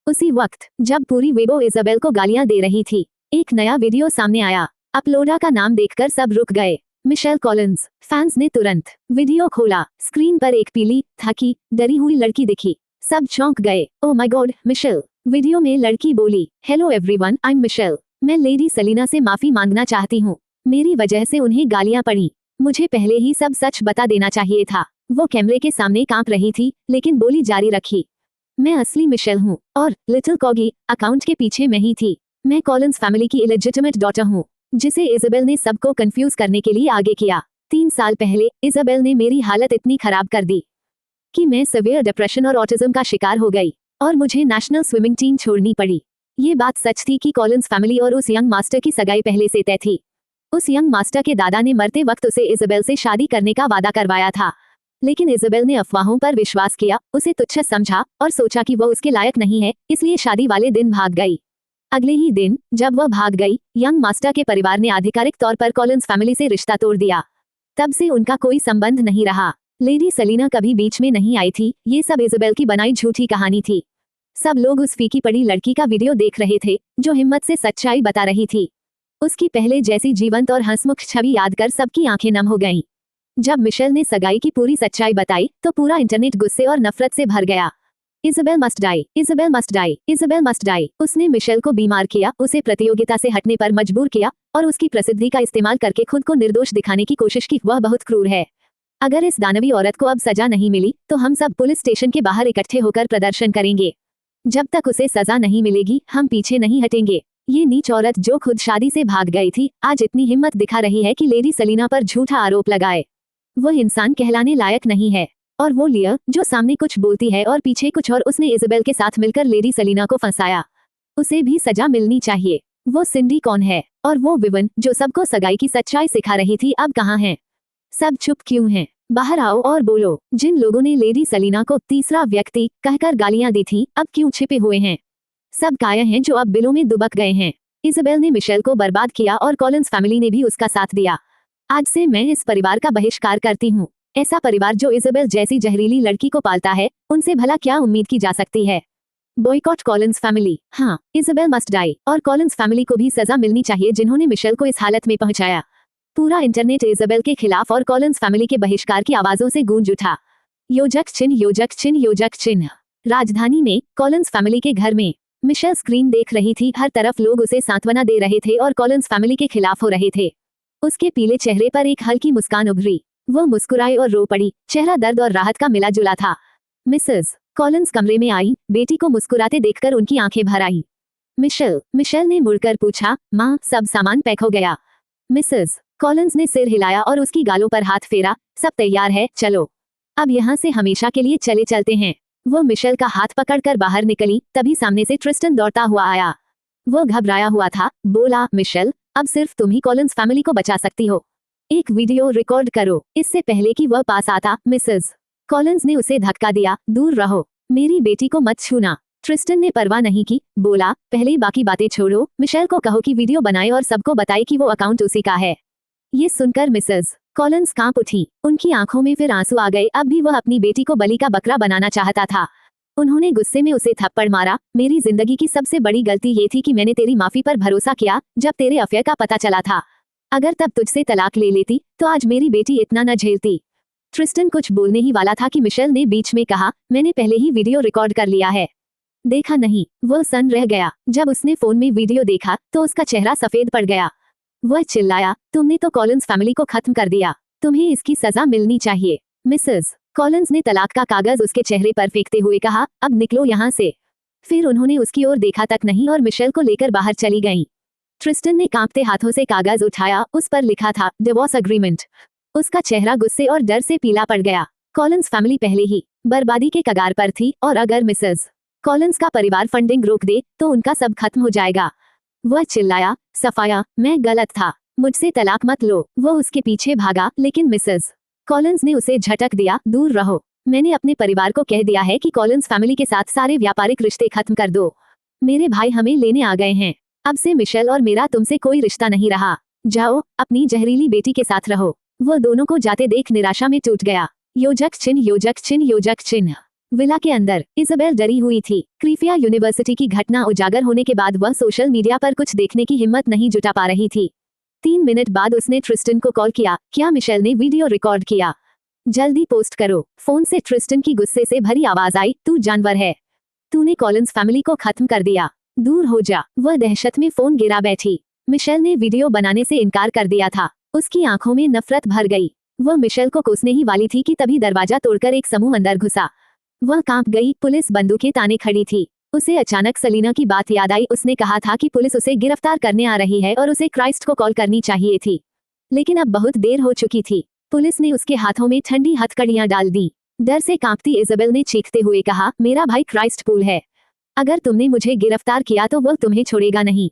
उसी वक्त जब पूरी वेबो इजाबेल को गालियां दे रही थी, एक नया वीडियो सामने आया। अपलोडर का नाम देखकर सब रुक गए। Michel Collins. फैंस ने तुरंत वीडियो खोला। स्क्रीन पर एक पीली, थकी, डरी हुई लड़की दिखी। सब चौंक गए। Oh my god, Michelle. Video में लड़की बोली, hello everyone, I am Michelle. मैं लेडी सलीना से माफी मांगना चाहती हूँ। मेरी वजह से उन्हें गालियां पड़ी। मुझे पहले ही सब सच बता देना चाहिए था। वो कैमरे के सामने कांप रही थी, लेकिन बोली जारी रखी, मैं असली मिशेल हूँ, और लिटिल कॉगी अकाउंट के पीछे मैं ही थी। मैं कॉलिंस फैमिली की इलेजिटिमेट डॉटर हूँ, जिसे इजाबेल ने सबको कंफ्यूज करने के लिए आगे किया। 3 साल पहले इजाबेल ने मेरी हालत इतनी खराब कर दी कि मैं सीवियर डिप्रेशन और ऑटिज्म का शिकार हो गई, और मुझे नेशनल स्विमिंग टीम छोड़नी पड़ी। ये बात सच थी कि कॉलिंस फैमिली और उस यंग मास्टर की सगाई पहले से तय थी। उस यंग मास्टर के दादा ने मरते वक्त उसे इजाबेल से शादी करने का वादा करवाया था, लेकिन इजाबेल ने अफवाहों पर विश्वास किया, उसे तुच्छ समझा और सोचा कि वो उसके लायक नहीं है, इसलिए शादी वाले दिन भाग गई। अगले ही दिन जब वह भाग गई, यंग मास्टर के परिवार ने आधिकारिक तौर पर कॉलिंस फैमिली से रिश्ता तोड़ दिया। तब से उनका कोई संबंध नहीं रहा। लेडी सलीना कभी बीच में नहीं आई थी। ये सब इजाबेल की बनाई झूठी कहानी थी। सब लोग उस फीकी पड़ी लड़की का वीडियो देख रहे थे, जो हिम्मत से सच्चाई बता रही थी। उसकी पहले जैसी जीवंत और हंसमुख छवि याद कर सबकी आंखें नम हो गईं। जब मिशेल ने सगाई की पूरी सच्चाई बताई, तो पूरा इंटरनेट गुस्से और नफरत से भर गया। Isabel must die, Isabel must die, Isabel must die. उसने मिशेल को बीमार किया, उसे प्रतियोगिता से हटने पर मजबूर किया, और उसकी प्रसिद्धि का इस्तेमाल करके खुद को निर्दोष दिखाने की कोशिश की। वह बहुत क्रूर है। अगर इस दानवी औरत को अब सजा नहीं मिली, तो हम सब पुलिस स्टेशन के बाहर इकट्ठे होकर प्रदर्शन करेंगे। जब तक उसे सजा नहीं मिलेगी, हम पीछे नहीं हटेंगे। ये नीच औरत जो खुद शादी से भाग गई थी, आज इतनी हिम्मत दिखा रही है कि लेडी सलीना पर झूठा आरोप लगाए। वह इंसान कहलाने लायक नहीं है। और वो लिया जो सामने कुछ बोलती है और पीछे कुछ और, उसने इजाबेल के साथ मिलकर लेडी सलीना को फंसाया। उसे भी सजा मिलनी चाहिए। वो सिंडी कौन है? और वो विवन जो सबको सगाई की सच्चाई सिखा रही थी, अब कहाँ है? सब चुप क्यों हैं? बाहर आओ और बोलो। जिन लोगों ने लेडी सलीना को तीसरा व्यक्ति कहकर गालियां दी थी, अब क्यों छिपे हुए हैं? सब काया हैं जो अब बिलों में दुबक गए हैं। इजाबेल ने मिशेल को बर्बाद किया और कॉलिंस फैमिली ने भी उसका साथ दिया। आज से मैं इस परिवार का बहिष्कार करती हूँ। ऐसा परिवार जो इजाबेल जैसी जहरीली लड़की को पालता है, उनसे भला क्या उम्मीद की जा सकती है? Boycott Collins family. हाँ, इजाबेल मस्ट डाई, और कॉलिंस फैमिली को भी सजा मिलनी चाहिए जिन्होंने मिशेल को इस हालत में पहुंचाया। पूरा इंटरनेट इजाबेल के खिलाफ और कॉलिंस फैमिली के बहिष्कार की आवाजों से गूंज उठा। योजक चिन्ह, योजक चिन्ह, योजक चिन्ह। राजधानी में कॉलिंस फैमिली के घर में मिशेल स्क्रीन देख रही थी। हर तरफ लोग उसे सांत्वना दे रहे थे और कॉलिंस फैमिली के खिलाफ हो रहे थे। उसके पीले चेहरे पर एक हल्की मुस्कान उभरी। वो मुस्कुराई और रो पड़ी। चेहरा दर्द और राहत का मिला जुला था। मिसेस कॉलिंस कमरे में आई। बेटी को मुस्कुराते देखकर उनकी आंखें भर आई। मिशेल ने मुड़कर पूछा, माँ, सब सामान पैक हो गया? मिसेस कॉलिंस ने सिर हिलाया और उसकी गालों पर हाथ फेरा। सब तैयार है, चलो अब यहाँ से हमेशा के लिए चले चलते हैं। वो मिशेल का हाथ पकड़कर बाहर निकली, तभी सामने से ट्रिस्टन दौड़ता हुआ आया। वो घबराया हुआ था। बोला, मिशेल, अब सिर्फ तुम ही कॉलिंस फैमिली को बचा सकती हो। एक वीडियो रिकॉर्ड करो। इससे पहले कि वह पास आता, मिसेस कॉलिंस ने उसे धक्का दिया। दूर रहो, मेरी बेटी को मत छूना। ट्रिस्टन ने परवाह नहीं की। बोला, पहले बाकी बातें छोड़ो, मिशेल को कहो कि वीडियो बनाए और सबको बताए कि वो अकाउंट उसी का है। ये सुनकर मिसेस कॉलिंस कांप उठी। उनकी आंखों में फिर आंसू आ गए। अब भी वह अपनी बेटी को बलि का बकरा बनाना चाहता था। उन्होंने गुस्से में उसे थप्पड़ मारा। मेरी जिंदगी की सबसे बड़ी गलती ये थी कि मैंने तेरी माफी पर भरोसा किया जब तेरे अफेयर का पता चला था। अगर तब तुझसे तलाक ले लेती तो आज मेरी बेटी इतना न झेलती। ट्रिस्टन कुछ बोलने ही वाला था कि मिशेल ने बीच में कहा, मैंने पहले ही वीडियो रिकॉर्ड कर लिया है। देखा नहीं। वह सन्न रह गया। जब उसने फोन में वीडियो देखा तो उसका चेहरा सफेद पड़ गया। वह चिल्लाया, तुमने तो कॉलिंस फैमिली को खत्म कर दिया। तुम्हें इसकी सजा मिलनी चाहिए। मिसेस कॉलिंस ने तलाक का कागज उसके चेहरे पर फेंकते हुए कहा, अब निकलो यहाँ से। फिर उन्होंने उसकी ओर देखा तक नहीं और मिशेल को लेकर बाहर चली गईं। ट्रिस्टन ने कांपते हाथों से कागज उठाया। उस पर लिखा था डिवोर्स अग्रीमेंट। उसका चेहरा गुस्से और डर से पीला पड़ गया। कॉलिंस फैमिली पहले ही बर्बादी के कगार पर थी और अगर मिसेस कॉलिंस का परिवार फंडिंग रोक दे तो उनका सब खत्म हो जाएगा। वह चिल्लाया, सफाया, मैं गलत था, मुझसे तलाक मत लो। वह उसके पीछे भागा लेकिन मिसेस कॉलिंस ने उसे झटक दिया, दूर रहो। मैंने अपने परिवार को कह दिया है कि कॉलिंस फैमिली के साथ सारे व्यापारिक रिश्ते खत्म कर दो। मेरे भाई हमें लेने आ गए हैं। अब से मिशेल और मेरा तुमसे कोई रिश्ता नहीं रहा। जाओ, अपनी जहरीली बेटी के साथ रहो। वह दोनों को जाते देख निराशा में टूट गया। योजक चिन्ह, योजक चिन्ह, योजक चिन्ह। विला के अंदर इज़ाबेल डरी हुई थी। क्रीफिया यूनिवर्सिटी की घटना उजागर होने के बाद वह सोशल मीडिया पर कुछ देखने की हिम्मत नहीं जुटा पा रही थी। 3 मिनट बाद उसने ट्रिस्टन को कॉल किया, क्या मिशेल ने वीडियो रिकॉर्ड किया? जल्दी पोस्ट करो। फोन से ट्रिस्टन की गुस्से से भरी आवाज आई, तू जानवर है। तूने कॉलिंस फैमिली को खत्म कर दिया। दूर हो जा। वह दहशत में फोन गिरा बैठी। मिशेल ने वीडियो बनाने से इनकार कर दिया था। उसकी आंखों में नफरत भर गई। वह मिशेल को कोसने ही वाली थी कि तभी दरवाजा तोड़कर एक समूह अंदर घुसा। वह कांप गई। पुलिस बंदूकें ताने खड़ी थी। उसे अचानक सलीना की बात याद आई। उसने कहा था कि पुलिस उसे गिरफ्तार करने आ रही है और उसे क्राइस्ट को कॉल करनी चाहिए थी, लेकिन अब बहुत देर हो चुकी थी। पुलिस ने उसके हाथों में ठंडी हथकड़ियां डाल दी। डर से कांपती इज़ाबेल ने चीखते हुए कहा, मेरा भाई क्राइस्ट पूल है। अगर तुमने मुझे गिरफ्तार किया तो वह तुम्हें छोड़ेगा नहीं।